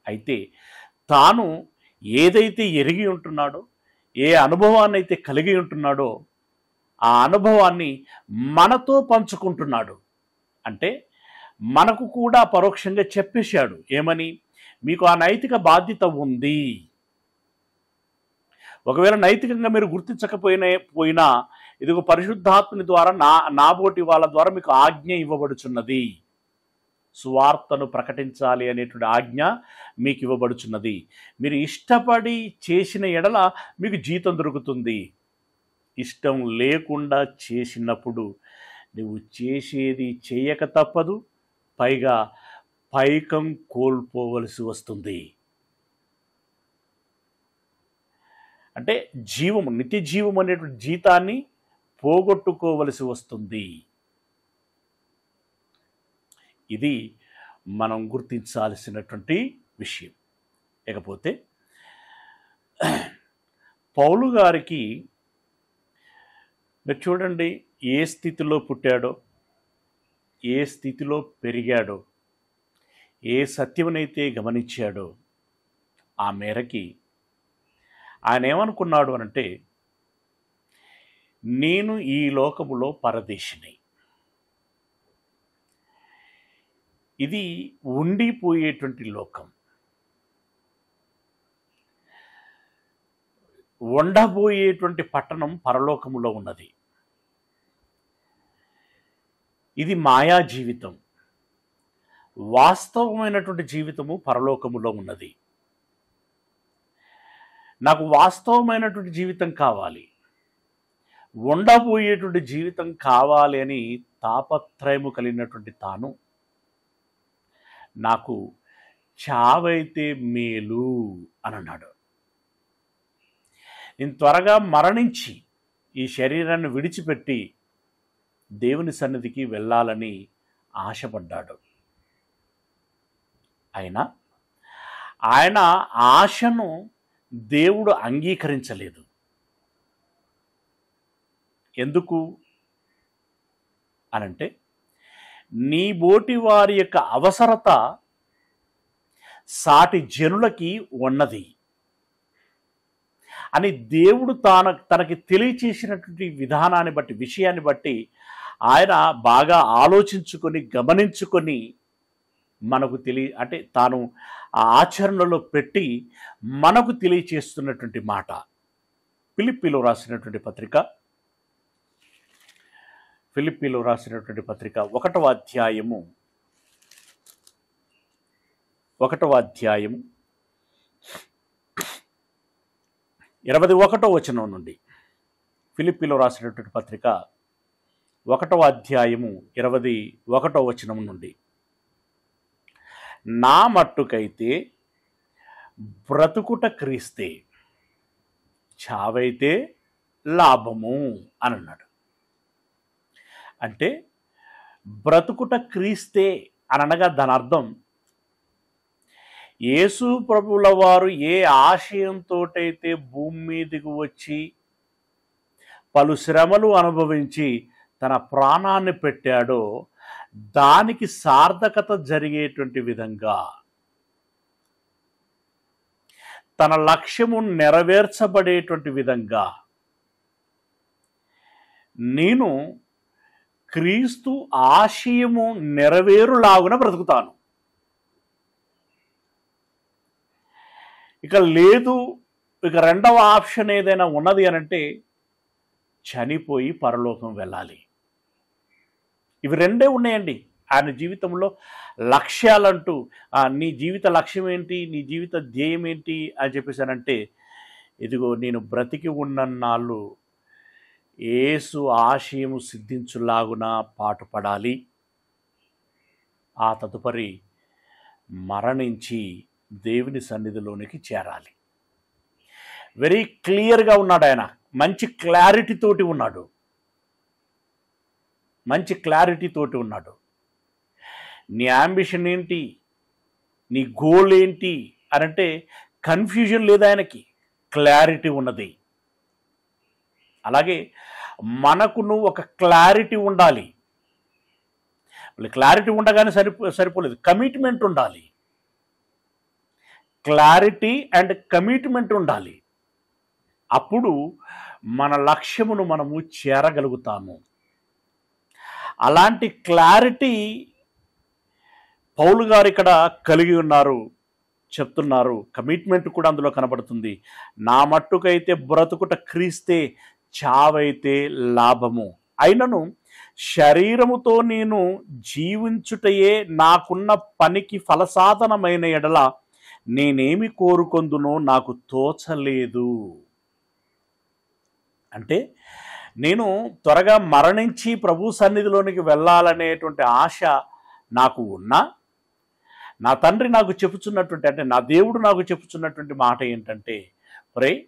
అయితే తాను ఏదైతే ఎరిగి ఉంటున్నాడో, ఏ అనుభవాన్ని అయితే కలిగి ఉంటున్నాడో ఆ అనుభవాన్ని మనతో పంచుకుంటున్నాడు. అంటే మనకు కూడా పరోక్షంగా చెప్పేశాడు. ఏమని? మీకు ఆ నైతిక బాధ్యత ఉంది. ఒకవేళ నైతికంగా మీరు గుర్తించకపోయినా ఇదిగో పరిశుద్ధాత్మని ద్వారా నాబోటి వాళ్ళ ద్వారా మీకు ఆజ్ఞ ఇవ్వబడుచున్నది. సువార్తను ప్రకటించాలి అనేటువంటి ఆజ్ఞ మీకు ఇవ్వబడుచున్నది. మీరు ఇష్టపడి చేసిన ఎడల మీకు జీతం దొరుకుతుంది. ఇష్టం లేకుండా చేసినప్పుడు నువ్వు చేసేది చేయక తప్పదు, పైగా పైకం కోల్పోవలసి వస్తుంది. అంటే జీవము, నిత్య జీవం అనేటువంటి జీతాన్ని పోగొట్టుకోవలసి వస్తుంది. ఇది మనం గుర్తించాల్సినటువంటి విషయం. ఇకపోతే పౌలు గారికి మీరు చూడండి, ఏ స్థితిలో పుట్టాడో, ఏ స్థితిలో పెరిగాడో, ఏ సత్యమునైతే గమనించాడో ఆ మేరకి ఆయన ఏమనుకున్నాడు అనంటే, నేను ఈ లోకములో పరదేశిని, ఇది ఉండిపోయేటువంటి లోకం, ఉండబోయేటువంటి పట్టణం పరలోకములో ఉన్నది, ఇది మాయా జీవితం, వాస్తవమైనటువంటి జీవితము పరలోకములో ఉన్నది. నాకు వాస్తవమైనటువంటి జీవితం కావాలి, ఉండబోయేటువంటి జీవితం కావాలి అని తాపత్రయము కలిగినటువంటి తాను, నాకు చావైతే మేలు అని అన్నాడు. నేను త్వరగా మరణించి ఈ శరీరాన్ని విడిచిపెట్టి దేవుని సన్నిధికి వెళ్ళాలని ఆశపడ్డాడు. అయినా ఆయన ఆశను దేవుడు అంగీకరించలేదు. ఎందుకు అనంటే, నీ బోటి వారి యొక్క అవసరత సాటి జనులకి ఉన్నది అని దేవుడు తనకి తెలియచేసినటువంటి విధానాన్ని బట్టి, విషయాన్ని బట్టి ఆయన బాగా ఆలోచించుకొని గమనించుకొని మనకు అంటే తాను ఆ ఆచరణలో పెట్టి మనకు తెలియచేస్తున్నటువంటి మాట. ఫిలిప్పీలో రాసినటువంటి పత్రిక 1వ అధ్యాయము 21వ వచనం నుండి, ఫిలిప్పీలో రాసినటువంటి పత్రిక 1వ అధ్యాయము 21వ వచనం నుండి, నా మట్టుకైతే బ్రతుకుట క్రీస్తే, చావైతే లాభము అని అన్నాడు. అంటే బ్రతుకుట క్రీస్తే అని అనగా దాని అర్థం, యేసు ప్రభువుల వారు ఏ ఆశయంతోటైతే భూమి మీదకి వచ్చి పలు శ్రమలు అనుభవించి తన ప్రాణాన్ని పెట్టాడో దానికి సార్థకత జరిగేటువంటి విధంగా, తన లక్ష్యము నెరవేర్చబడేటువంటి విధంగా నేను క్రీస్తు ఆశయము నెరవేరులాగున బ్రతుకుతాను. ఇక లేదు, ఇక రెండవ ఆప్షన్ ఏదైనా ఉన్నది అనంటే చనిపోయి పరలోకం వెళ్ళాలి. ఇవి రెండే ఉన్నాయండి ఆయన జీవితంలో. లక్ష్యాలంటూ నీ జీవిత లక్ష్యం ఏంటి, నీ జీవిత ధ్యేయం ఏంటి అని చెప్పేసానంటే, ఇదిగో నేను బ్రతికి ఉన్నన్నాళ్ళు యేసు ఆశయము సిద్ధించులాగున పాటుపడాలి, ఆ తదుపరి మరణించి దేవుని సన్నిధిలోనికి చేరాలి. వెరీ క్లియర్గా ఉన్నాడు ఆయన. మంచి క్లారిటీ తోటి ఉన్నాడు. నీ అంబిషన్ ఏంటి, నీ గోల్ ఏంటి అనంటే కన్ఫ్యూజన్ లేదు ఆయనకి, క్లారిటీ ఉన్నది. అలాగే మనకును ఒక క్లారిటీ ఉండాలి. క్లారిటీ ఉండగానే సరిపోలేదు, కమిట్మెంట్ ఉండాలి. క్లారిటీ అండ్ కమిట్మెంట్ ఉండాలి. అప్పుడు మన లక్ష్యమును మనము చేరగలుగుతాము. అలాంటి క్లారిటీ పౌలు గారు ఇక్కడ కలిగి ఉన్నారు, చెప్తున్నారు. కమిట్మెంట్ కూడా అందులో కనబడుతుంది. నా మట్టుకైతే బ్రతుకుట క్రీస్తే, చావైతే లాభము. అయినను శరీరముతో నేను జీవించుటయే నాకున్న పనికి ఫలసాధనమైన ఎడల నేనేమి కోరుకొందునో నాకు తోచలేదు. అంటే నేను త్వరగా మరణించి ప్రభు సన్నిధిలోనికి వెళ్ళాలనేటువంటి ఆశ నాకు ఉన్నా, నా తండ్రి నాకు చెప్పుచున్నటువంటి, అంటే నా దేవుడు నాకు చెప్పుచున్నటువంటి మాట ఏంటంటే, ఒరేయ్,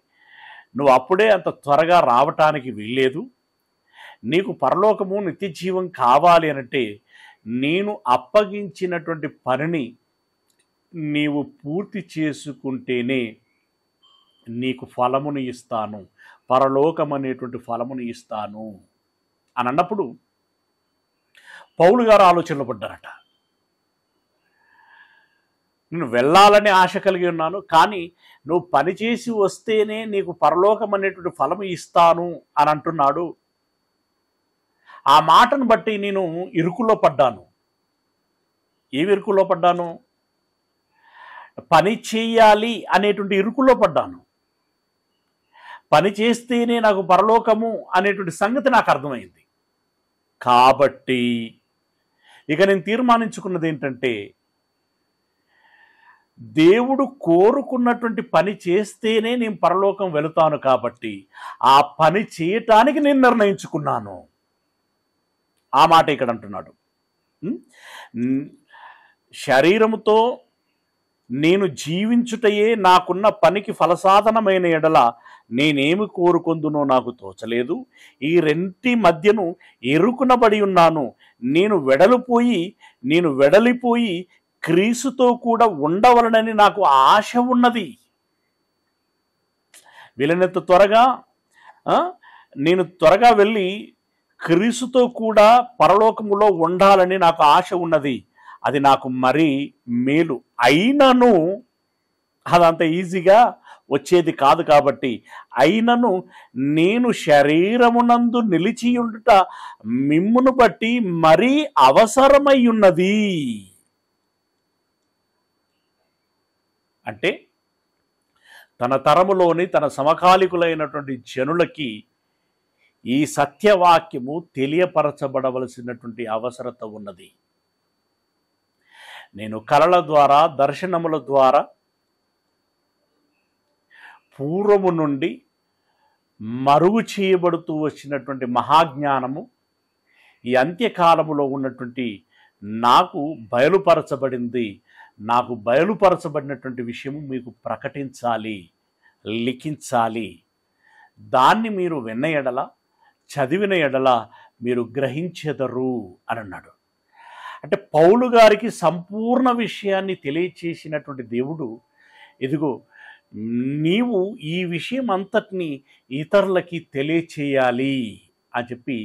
నువ్వు అప్పుడే అంత త్వరగా రావటానికి వీల్లేదు. నీకు పరలోకము నిత్య జీవం కావాలి అనంటే నేను అప్పగించినటువంటి పనిని నీవు పూర్తి చేసుకుంటేనే నీకు ఫలమును ఇస్తాను, పరలోకం అనేటువంటి ఫలమును ఇస్తాను అని అన్నప్పుడు పౌలు గారు ఆలోచనలు పడ్డారట. నేను వెళ్ళాలని ఆశ కలిగి ఉన్నాను, కానీ నువ్వు పనిచేసి వస్తేనే నీకు పరలోకం అనేటువంటి ఫలము ఇస్తాను అని అంటున్నాడు. ఆ మాటను బట్టి నేను ఇరుకులో పడ్డాను. ఏమి ఇరుకులో పడ్డాను? పని చేయాలి అనేటువంటి ఇరుకులో పడ్డాను. పని చేస్తేనే నాకు పరలోకము అనేటువంటి సంగతి నాకు అర్థమైంది. కాబట్టి ఇక నేను తీర్మానించుకున్నది ఏంటంటే, దేవుడు కోరుకున్నటువంటి పని చేస్తేనే నేను పరలోకం వెళుతాను. కాబట్టి ఆ పని చేయటానికి నేను నిర్ణయించుకున్నాను. ఆ మాట ఇక్కడ అంటున్నాడు. శరీరముతో నేను జీవించుటయే నాకున్న పనికి ఫలసాధనమైన ఎడల నేనేమి కోరుకొందునో నాకు తోచలేదు. ఈ రెంటి మధ్యను ఎరుకునబడి ఉన్నాను. నేను వెడలిపోయి క్రీస్తుతో కూడా ఉండవలనని నాకు ఆశ ఉన్నది. వీలైనంత త్వరగా నేను త్వరగా వెళ్ళి క్రీస్తుతో కూడా పరలోకములో ఉండాలని నాకు ఆశ ఉన్నది. అది నాకు మరీ మేలు. అయినను అదంత ఈజీగా వచ్చేది కాదు. కాబట్టి అయినను నేను శరీరమునందు నిలిచియుండుట మిమ్మును బట్టి మరీ అవసరమై ఉన్నది. అంటే తన తరములోని తన సమకాలికులైనటువంటి జనులకి ఈ సత్యవాక్యము తెలియపరచబడవలసినటువంటి అవసరత ఉన్నది. నేను కలల ద్వారా, దర్శనముల ద్వారా పూర్వము నుండి మరుగు చేయబడుతూ వచ్చినటువంటి మహాజ్ఞానము ఈ అంత్యకాలములో ఉన్నటువంటి నాకు బయలుపరచబడింది. నాకు బయలుపరచబడినటువంటి విషయము మీకు ప్రకటించాలి, లిఖించాలి. దాన్ని మీరు విన్న ఎడల, చదివిన ఎడల మీరు గ్రహించెదరు అని అన్నాడు. అంటే పౌలు గారికి సంపూర్ణ విషయాన్ని తెలియచేసినటువంటి దేవుడు, ఇదిగో నీవు ఈ విషయం అంతటిని ఇతరులకి తెలియచేయాలి అని చెప్పి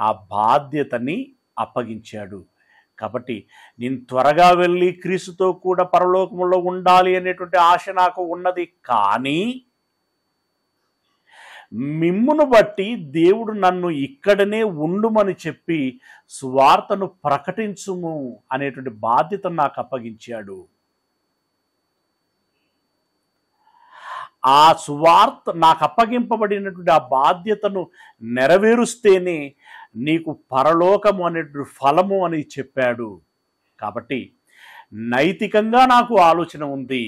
ఆ బాధ్యతని అప్పగించాడు. కాబట్టి నేను త్వరగా వెళ్ళి క్రీస్తుతో కూడా పరలోకములో ఉండాలి అనేటువంటి ఆశ నాకు ఉన్నది. కానీ మిమ్మును బట్టి దేవుడు నన్ను ఇక్కడనే ఉండుమని చెప్పి సువార్తను ప్రకటించుము అనేటువంటి బాధ్యతను నాకు అప్పగించాడు. ఆ సువార్త నాకు అప్పగింపబడినటువంటి ఆ బాధ్యతను నెరవేరుస్తేనే నీకు పరలోకము అనేటువంటి ఫలము అని చెప్పాడు. కాబట్టి నైతికంగా నాకు ఆలోచన ఉంది.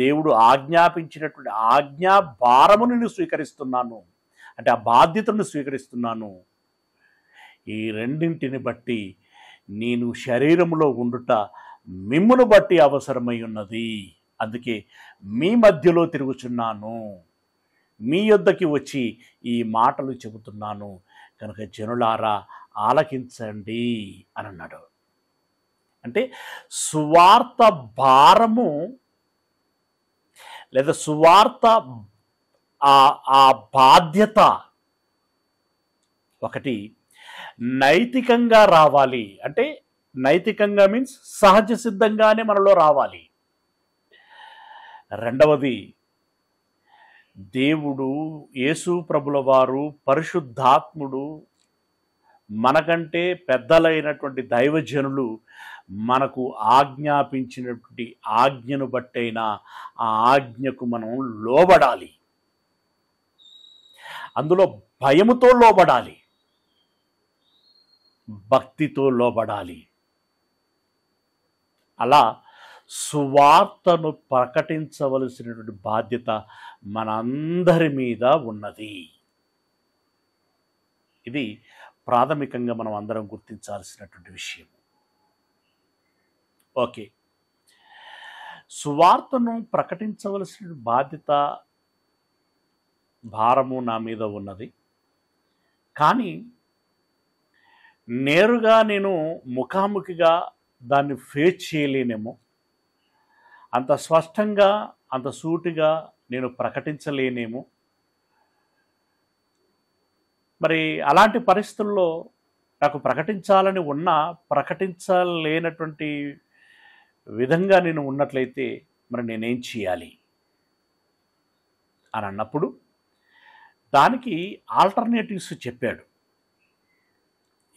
దేవుడు ఆజ్ఞాపించినటువంటి ఆజ్ఞా భారమును నేను స్వీకరిస్తున్నాను, అంటే ఆ బాధ్యతను స్వీకరిస్తున్నాను. ఈ రెండింటిని బట్టి నేను శరీరములో ఉండుట మిమ్మును బట్టి అవసరమై ఉన్నది. అందుకే మీ మధ్యలో తిరుగుచున్నాను, మీ యొద్దకి వచ్చి ఈ మాటలు చెబుతున్నాను. కనుక జనులారా ఆలకించండి అని అన్నాడు. అంటే సువార్త భారము లేదా సువార్త ఆ బాధ్యత ఒకటి నైతికంగా రావాలి. అంటే నైతికంగా మీన్స్ సహజ సిద్ధంగానే మనలో రావాలి. రెండవది దేవుడు, యేసు ప్రభుల వారు, పరిశుద్ధాత్ముడు, మనకంటే పెద్దలైనటువంటి దైవజనులు మనకు ఆజ్ఞాపించినటువంటి ఆజ్ఞను బట్టైనా ఆ ఆజ్ఞకు మనం లోబడాలి. అందులో భయముతో లోబడాలి, భక్తితో లోబడాలి. అలా సువార్తను ప్రకటించవలసినటువంటి బాధ్యత మనందరి మీద ఉన్నది. ఇది ప్రాథమికంగా మనం అందరం గుర్తించాల్సినటువంటి విషయం. ఓకే, సువార్తను ప్రకటించవలసిన బాధ్యత, భారము నా మీద ఉన్నది. కానీ నేరుగా నేను ముఖాముఖిగా దాన్ని ఫేస్ చేయలేనేమో, అంత స్పష్టంగా అంత సూటిగా నేను ప్రకటించలేనేమో. మరి అలాంటి పరిస్థితుల్లో నాకు ప్రకటించాలని ఉన్నా ప్రకటించలేనటువంటి విధంగా నేను ఉన్నట్లయితే మరి నేనేం చేయాలి అని అన్నప్పుడు దానికి ఆల్టర్నేటివ్స్ చెప్పాడు.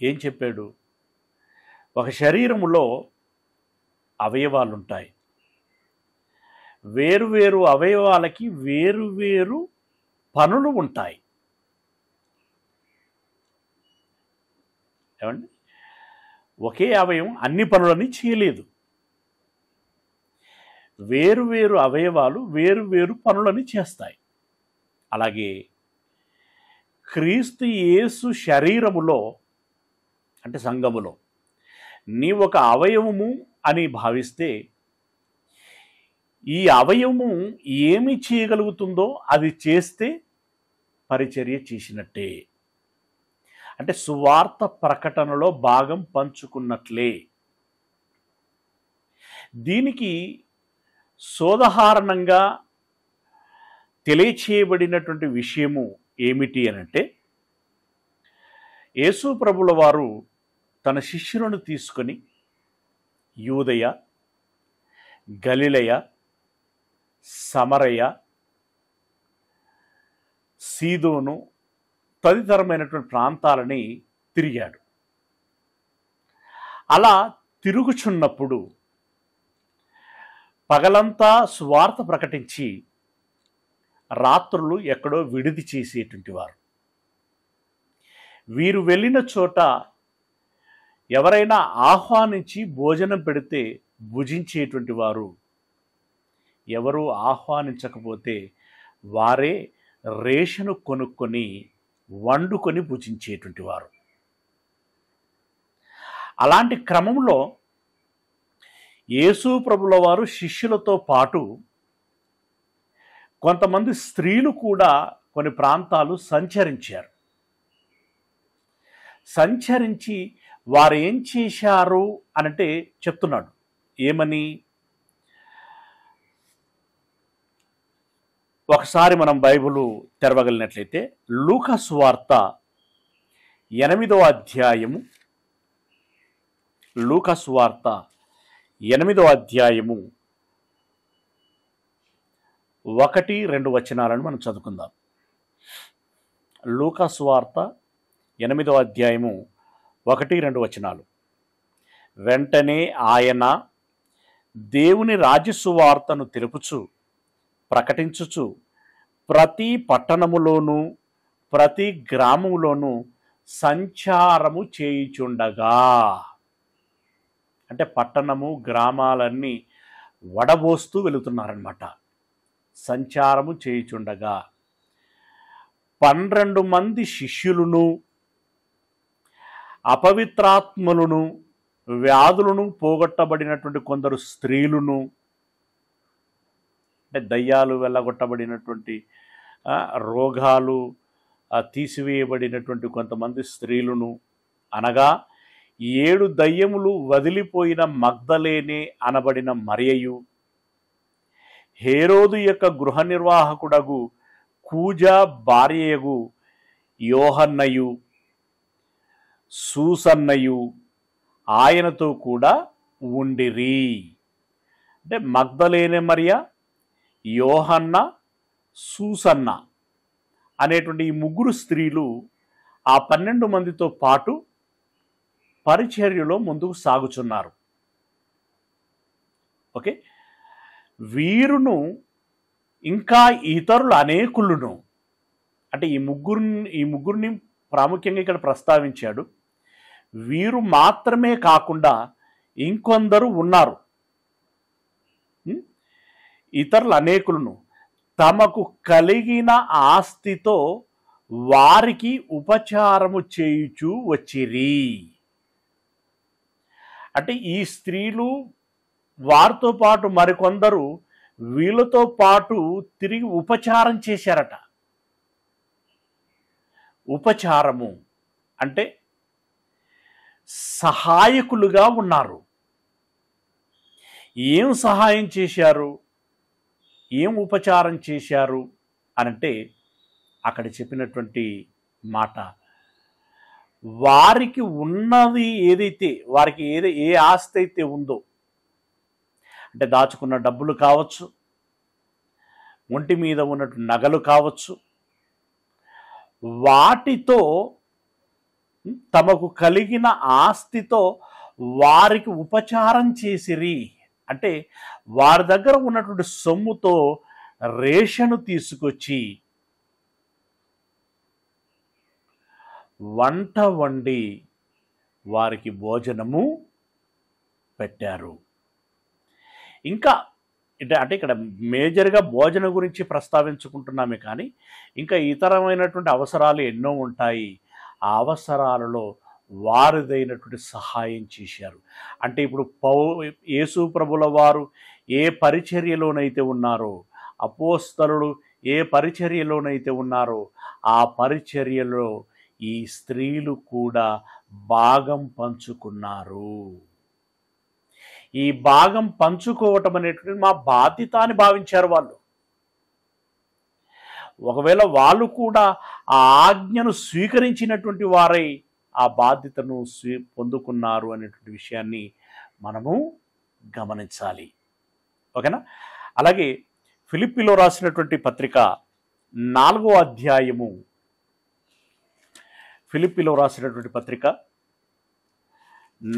ఏం చెప్పాడు? ఒక శరీరములో అవయవాలు ఉంటాయి. వేరువేరు అవయవాలకి వేరువేరు పనులు ఉంటాయి. ఏమండి, ఒకే అవయవం అన్ని పనులని చేయలేదు. వేరువేరు అవయవాలు వేరువేరు పనులని చేస్తాయి. అలాగే క్రీస్తు యేసు శరీరములో అంటే సంఘములో నీ ఒక అవయవము అని భావిస్తే ఈ అవయవము ఏమి చేయగలుగుతుందో అది చేస్తే పరిచర్య చేసినట్టే. అంటే సువార్త ప్రకటనలో భాగం పంచుకున్నట్లే. దీనికి సోదహారణంగా తెలియచేయబడినటువంటి విషయము ఏమిటి అనంటే, యేసు ప్రభుల వారు తన శిష్యులను తీసుకొని యూదయ, గలిలయ, సమరయ, సీదోను తదితరమైనటువంటి ప్రాంతాలని తిరిగాడు. అలా తిరుగుచున్నప్పుడు పగలంతా సువార్త ప్రకటించి రాత్రులు ఎక్కడో విడిది చేసేటువంటి వారు. వీరు వెళ్ళిన చోట ఎవరైనా ఆహ్వానించి భోజనం పెడితే భుజించేటువంటి వారు, ఎవరు ఆహ్వానించకపోతే వారే రేషను కొనుక్కొని వండుకొని భుజించేటువంటి వారు. అలాంటి క్రమంలో యేసు ప్రభుల వారు శిష్యులతో పాటు కొంతమంది స్త్రీలు కూడా కొన్ని ప్రాంతాలు సంచరించారు. సంచరించి వారు ఏం చేశారు అనంటే చెప్తున్నాడు. ఏమని? ఒకసారి మనం బైబిలు తెరవగలిగినట్లయితే లూకా సువార్త 8వ అధ్యాయము, లూకా సువార్త 8వ అధ్యాయము 1-2 వచనాలను మనం చదువుకుందాం. లూకా సువార్త 8వ అధ్యాయము 1-2 వచనాలు. వెంటనే ఆయన దేవుని రాజ్య సువార్తను తెలుపుచు ప్రకటించుచు ప్రతి పట్టణములోనూ ప్రతి గ్రామములోనూ సంచారము చేయుచుండగా, అంటే పట్టణము గ్రామాలన్నీ వడబోస్తూ వెళుతున్నారన్నమాట. సంచారము చేయుచుండగా 12 మంది శిష్యులను, అపవిత్రాత్మలను, వ్యాధులను పోగొట్టబడినటువంటి కొందరు స్త్రీలను, అంటే దయ్యాలు వెళ్ళగొట్టబడినటువంటి, రోగాలు తీసివేయబడినటువంటి కొంతమంది స్త్రీలను, అనగా 7 దయ్యములు వదిలిపోయిన మగ్దలేనే అనబడిన మరియయు, హేరోదు యొక్క గృహ నిర్వాహకుడగు కూజా భార్యయగు యోహన్నయు, సూసన్నయు ఆయనతో కూడా ఉండిరి. అంటే మగ్దలేనే మరియ, యోహన్న, సూసన్న అనేటువంటి ఈ ముగ్గురు స్త్రీలు ఆ 12 మందితో పాటు పరిచర్యలో ముందుకు సాగుచున్నారు. ఓకే, వీరును ఇంకా ఇతరులు అనేకులను, అంటే ఈ ముగ్గురిని ప్రాముఖ్యంగా ఇక్కడ ప్రస్తావించాడు. వీరు మాత్రమే కాకుండా ఇంకొందరు ఉన్నారు. ఇతరులు అనేకులను తమకు కలిగిన ఆస్తితో వారికి ఉపచారము చేయుచూ వచ్చిరి. అంటే ఈ స్త్రీలు వారితో పాటు మరికొందరు వీళ్ళతో పాటు తిరిగి ఉపచారం చేశారట. ఉపచారము అంటే సహాయకులుగా ఉన్నారు. ఏం సహాయం చేశారు, ఏం ఉపచారం చేశారు అనంటే అక్కడ చెప్పినటువంటి మాట, వారికి ఉన్నది ఏదైతే, వారికి ఏ ఆస్తి అయితే ఉందో, అంటే దాచుకున్న డబ్బులు కావచ్చు, ఒంటి మీద ఉన్నట్టు నగలు కావచ్చు, వాటితో తమకు కలిగిన ఆస్తితో వారికి ఉపచారం చేసిరి. అంటే వారి దగ్గర ఉన్నటువంటి సొమ్ముతో రేషను తీసుకొచ్చి వంట వండి వారికి భోజనము పెట్టారు. ఇంకా అంటే ఇక్కడ మేజర్గా భోజనం గురించి ప్రస్తావించుకుంటున్నామే, కానీ ఇంకా ఇతరమైనటువంటి అవసరాలు ఎన్నో ఉంటాయి. ఆ అవసరాలలో వారిదైనటువంటి సహాయం చేశారు. అంటే ఇప్పుడు యేసు ప్రభుల వారు ఏ పరిచర్యలోనైతే ఉన్నారో, అపోస్తలుడు ఏ పరిచర్యలోనైతే ఉన్నారో, ఆ పరిచర్యలో ఈ స్త్రీలు కూడా భాగం పంచుకున్నారు. ఈ భాగం పంచుకోవటం అనేటువంటి మా బాధ్యత అని భావించారు వాళ్ళు. ఒకవేళ వాళ్ళు కూడా ఆ ఆజ్ఞను స్వీకరించినటువంటి వారై ఆ బాధ్యతను పొందుకున్నారు అనేటువంటి విషయాన్ని మనము గమనించాలి. ఓకేనా? అలాగే ఫిలిప్పీలో రాసినటువంటి పత్రిక 4వ అధ్యాయము, ఫిలిప్పీలో రాసినటువంటి పత్రిక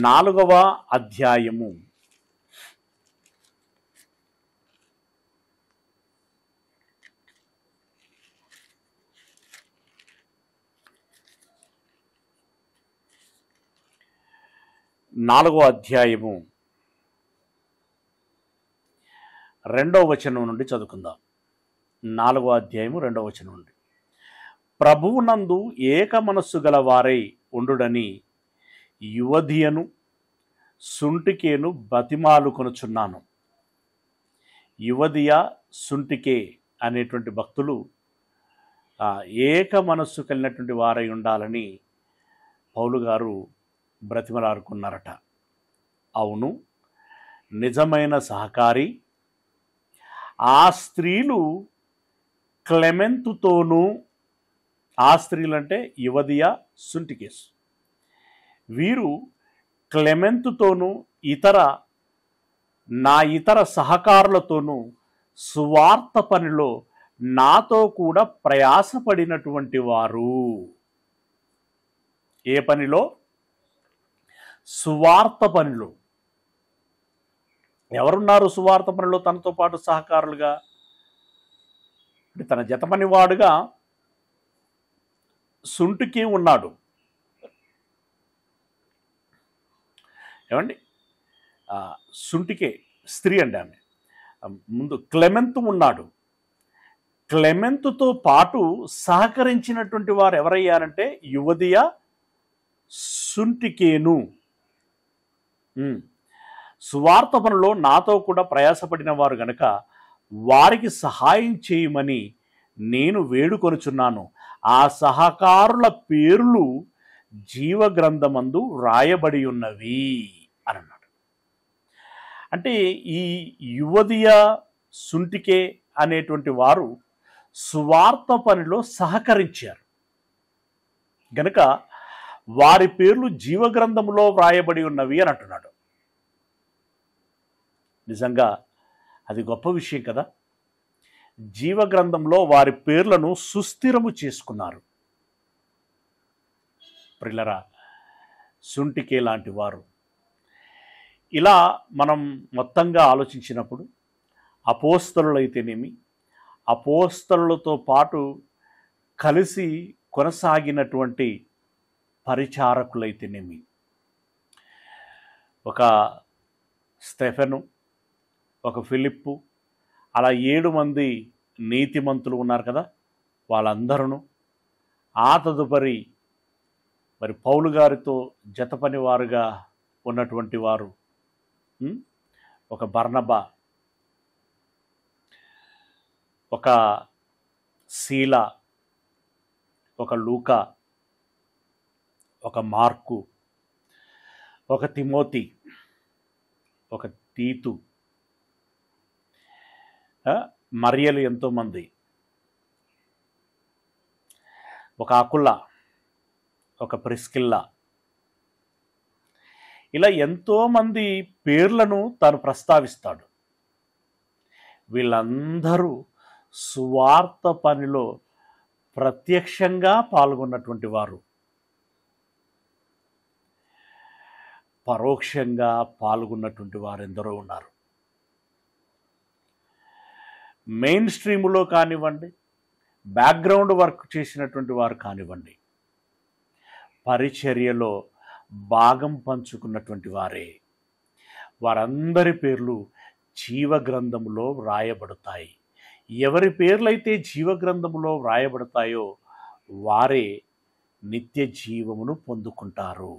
4వ అధ్యాయము 4వ అధ్యాయము 2వ వచనం నుండి చదువుకుందాం. 4వ అధ్యాయము 2వ వచనం నుండి, ప్రభువునందు ఏక మనస్సు గల వారై ఉండుడని యువదియను సుంటికేను బతిమాలుకొనుచున్నాను. యువదియ, సుంటికే అనేటువంటి భక్తులు ఏక మనస్సు కలిగినటువంటి వారై ఉండాలని పౌలు గారు బ్రతిమలాడుకున్నారట. అవును, నిజమైన సహకారి ఆ స్త్రీలు క్లెమెంతుతోనూ, ఆ స్త్రీలు అంటే యువదియ, సుంటికేసు, వీరు క్లెమెంతుతోనూ ఇతర సహకారులతోనూ సువార్త పనిలో నాతో కూడా ప్రయాసపడినటువంటి వారు. ఏ పనిలో? సువార్త పనిలో. ఎవరున్నారు సువార్త పనిలో తనతో పాటు సహకారులుగా? అంటే తన జత పనివాడుగా సుంటికి ఉన్నాడు. ఏమండి, సుంటికే స్త్రీ అండి ఆమె. ముందు క్లెమెంతు ఉన్నాడు. క్లెమెంతుతో పాటు సహకరించినటువంటి వారు ఎవరయ్యారంటే యువదియ, సుంటికేను. సువార్త పనిలో నాతో కూడా ప్రయాసపడిన వారు గనక వారికి సహాయం చేయమని నేను వేడుకొనుచున్నాను. ఆ సహకారుల పేర్లు జీవగ్రంథమందు రాయబడి ఉన్నవి అని అన్నాడు. అంటే ఈ యువదియ, సుంటికే అనేటువంటి వారు సువార్త పనిలో సహకరించారు గనక వారి పేర్లు జీవగ్రంథములో వ్రాయబడి ఉన్నవి అని అంటున్నాడు. నిజంగా అది గొప్ప విషయం కదా. జీవగ్రంథంలో వారి పేర్లను సుస్థిరము చేసుకున్నారు. ప్రిల్లరా, సుంటికే లాంటి వారు. ఇలా మనం మొత్తంగా ఆలోచించినప్పుడు అపోస్తలులైతేనేమి, అపోస్తలులతో పాటు కలిసి కొనసాగినటువంటి పరిచారకులైతేనేమి, ఒక స్టెఫెను, ఒక ఫిలిప్పు, అలా 7 మంది నీతిమంతులు ఉన్నారు కదా, వాళ్ళందరూ ఆ తదుపరి మరి పౌలు గారితో జతపని వారుగా ఉన్నటువంటి వారు, ఒక బర్నబా, ఒక శీల, ఒక లూకా, ఒక మార్కు, ఒక తిమోతి, ఒక తీతు, మరియలు ఎంతోమంది, ఒక అకుల, ఒక ప్రిస్కిల్లా, ఇలా ఎంతోమంది పేర్లను తాను ప్రస్తావిస్తాడు. వీళ్ళందరూ సువార్త పనిలో ప్రత్యక్షంగా పాల్గొన్నటువంటి వారు, పరోక్షంగా పాల్గొన్నటువంటి వారు ఎందరో ఉన్నారు. మెయిన్ స్ట్రీములో కానివ్వండి, బ్యాక్గ్రౌండ్ వర్క్ చేసినటువంటి వారు కానివ్వండి, పరిచర్యలో భాగం పంచుకున్నటువంటి వారే. వారందరి పేర్లు జీవగ్రంథములో వ్రాయబడతాయి. ఎవరి పేర్లైతే జీవగ్రంథములో వ్రాయబడతాయో వారే నిత్య జీవమును పొందుకుంటారు,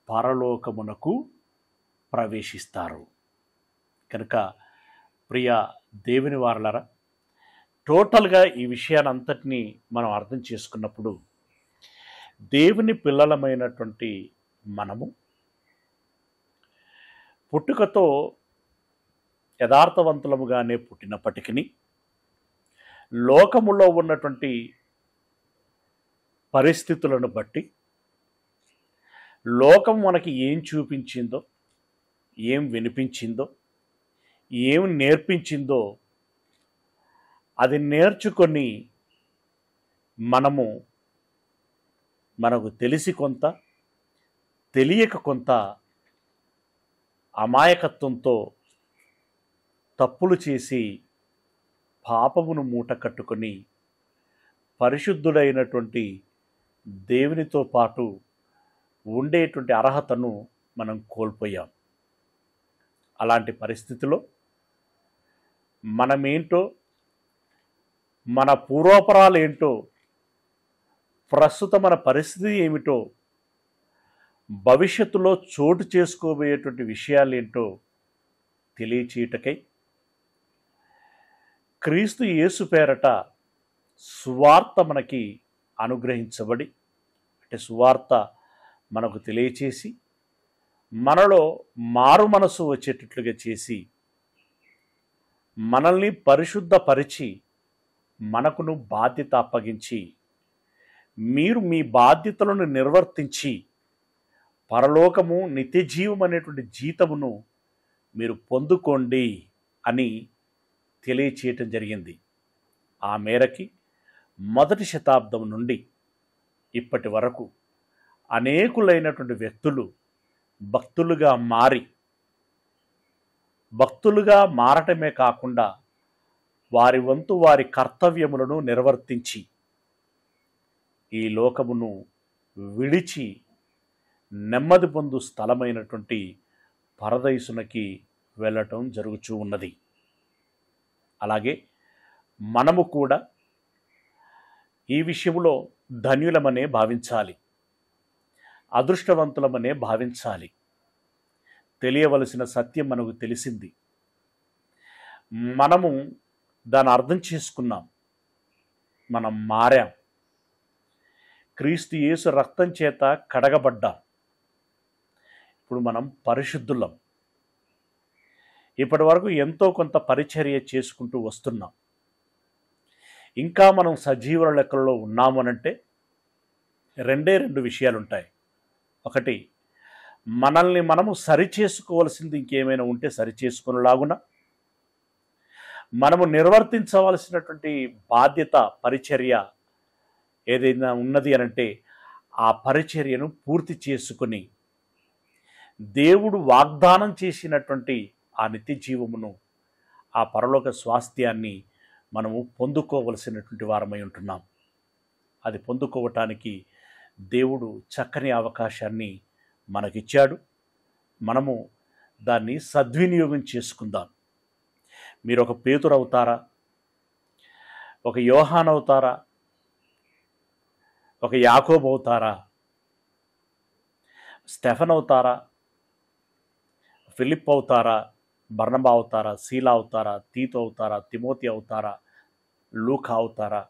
పరలోకమునకు ప్రవేశిస్తారు. కనుక ప్రియ దేవుని వారలారా, టోటల్గా ఈ విషయాన్ని అంతటినీ మనం అర్థం చేసుకున్నప్పుడు దేవుని పిల్లలమైనటువంటి మనము పుట్టుకతో యథార్థవంతులముగానే పుట్టినప్పటికీ లోకములో ఉన్నటువంటి పరిస్థితులను బట్టి లోకం మనకి ఏం చూపించిందో, ఏం వినిపించిందో, ఏం నేర్పించిందో అది నేర్చుకొని మనకు తెలిసి కొంత, తెలియక కొంత అమాయకత్వంతో తప్పులు చేసి పాపమును మూట కట్టుకొని పరిశుద్ధుడైనటువంటి దేవునితో పాటు ఉండేటువంటి అర్హతను మనం కోల్పోయాం. అలాంటి పరిస్థితిలో మనమేంటో, మన పూర్వాపరాలు ఏంటో, ప్రస్తుత మన పరిస్థితి ఏమిటో, భవిష్యత్తులో చోటు చేసుకోబోయేటువంటి విషయాలేంటో తెలియచేయటకై క్రీస్తు యేసు పేరట సువార్త మనకి అనుగ్రహించబడి, అంటే సువార్త మనకు తెలియచేసి మనలో మారు మనసు వచ్చేటట్లుగా చేసి మనల్ని పరిశుద్ధపరిచి మనకును బాధ్యత అప్పగించి, మీరు మీ బాధ్యతలను నిర్వర్తించి పరలోకము నిత్యజీవం అనేటువంటి జీతమును మీరు పొందుకోండి అని తెలియచేయటం జరిగింది. ఆ మేరకి మొదటి శతాబ్దం నుండి ఇప్పటి వరకు అనేకులైనటువంటి వ్యక్తులు భక్తులుగా మారటమే కాకుండా వారి వంతు వారి కర్తవ్యములను నిర్వర్తించి ఈ లోకమును విడిచి నెమ్మది పొందు స్థలమైనటువంటి పరదైసునకి వెళ్ళటం జరుగుతూ ఉన్నది. అలాగే మనము కూడా ఈ విషయంలో ధన్యులమనే భావించాలి, అదృష్టవంతులమనే భావించాలి. తెలియవలసిన సత్యం మనకు తెలిసింది, మనము దాన్ని అర్థం చేసుకున్నాం, మనం మారాం, క్రీస్తు యేసు రక్తం చేత కడగబడ్డాం. ఇప్పుడు మనం పరిశుద్ధులం. ఇప్పటి వరకు ఎంతో కొంత పరిచర్య చేసుకుంటూ వస్తున్నాం. ఇంకా మనం సజీవుల లెక్కల్లో ఉన్నాము అనంటే రెండు విషయాలు ఉంటాయి. ఒకటి, మనల్ని మనము సరిచేసుకోవాల్సింది ఇంకేమైనా ఉంటే సరిచేసుకునేలాగున, మనము నిర్వర్తించవలసినటువంటి బాధ్యత, పరిచర్య ఏదైనా ఉన్నది అనంటే ఆ పరిచర్యను పూర్తి చేసుకుని దేవుడు వాగ్దానం చేసినటువంటి ఆ నిత్య జీవమును, ఆ పరలోక స్వాస్థ్యాన్ని మనము పొందుకోవలసినటువంటి వారమై ఉంటున్నాం. అది పొందుకోవటానికి దేవుడు చక్కని అవకాశాన్ని మనకిచ్చాడు. మనము దాన్ని సద్వినియోగం చేసుకుందాం. మీరు ఒక పేతురు అవుతారా, ఒక యోహాన్ అవుతారా, ఒక యాకోబు అవుతారా, స్టెఫన్ అవుతారా, ఫిలిప్ అవుతారా, బర్నబా అవుతారా, సీలా అవుతారా, తీతు అవుతారా, తిమోతి అవుతారా, లూకా అవుతారా,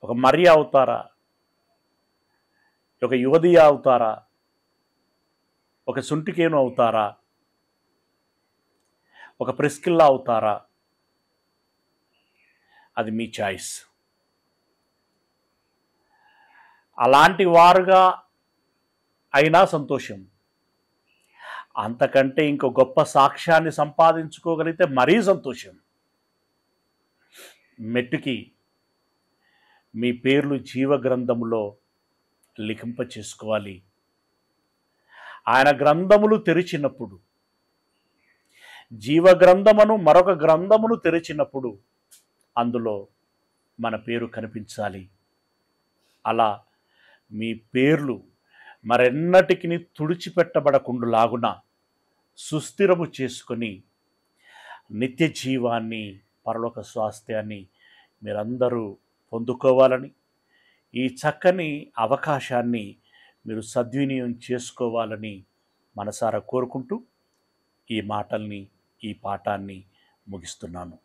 ఒక మరియా అవుతారా, ఒక యువదియా అవుతారా, ఒక సుంటికేను అవుతారా, ఒక ప్రిస్కిల్లా అవుతారా? అది మీ చాయిస్. అలాంటి వారుగా అయినా సంతోషం. అంతకంటే ఇంకో గొప్ప సాక్ష్యాన్ని సంపాదించుకోగలిగితే మరీ సంతోషం. మెట్టుకి మీ పేర్లు జీవ గ్రంథములో లిఖింప చేసుకోవాలి. ఆయన గ్రంథములు తెరిచినప్పుడు, జీవ గ్రంథమును మరొక గ్రంథమును తెరిచినప్పుడు అందులో మన పేరు కనిపించాలి. అలా మీ పేర్లు మరెన్నటికి తుడిచిపెట్టబడకుండులాగున సుస్థిరము చేసుకొని నిత్య జీవాన్ని, పరలోక స్వాస్థ్యాన్ని మీరందరూ పొందుకోవాలని, ఈ చక్కని అవకాశాన్ని మీరు సద్వినియోగం చేసుకోవాలని మనసారా కోరుకుంటూ ఈ మాటల్ని, ఈ పాఠాన్ని ముగిస్తున్నాను.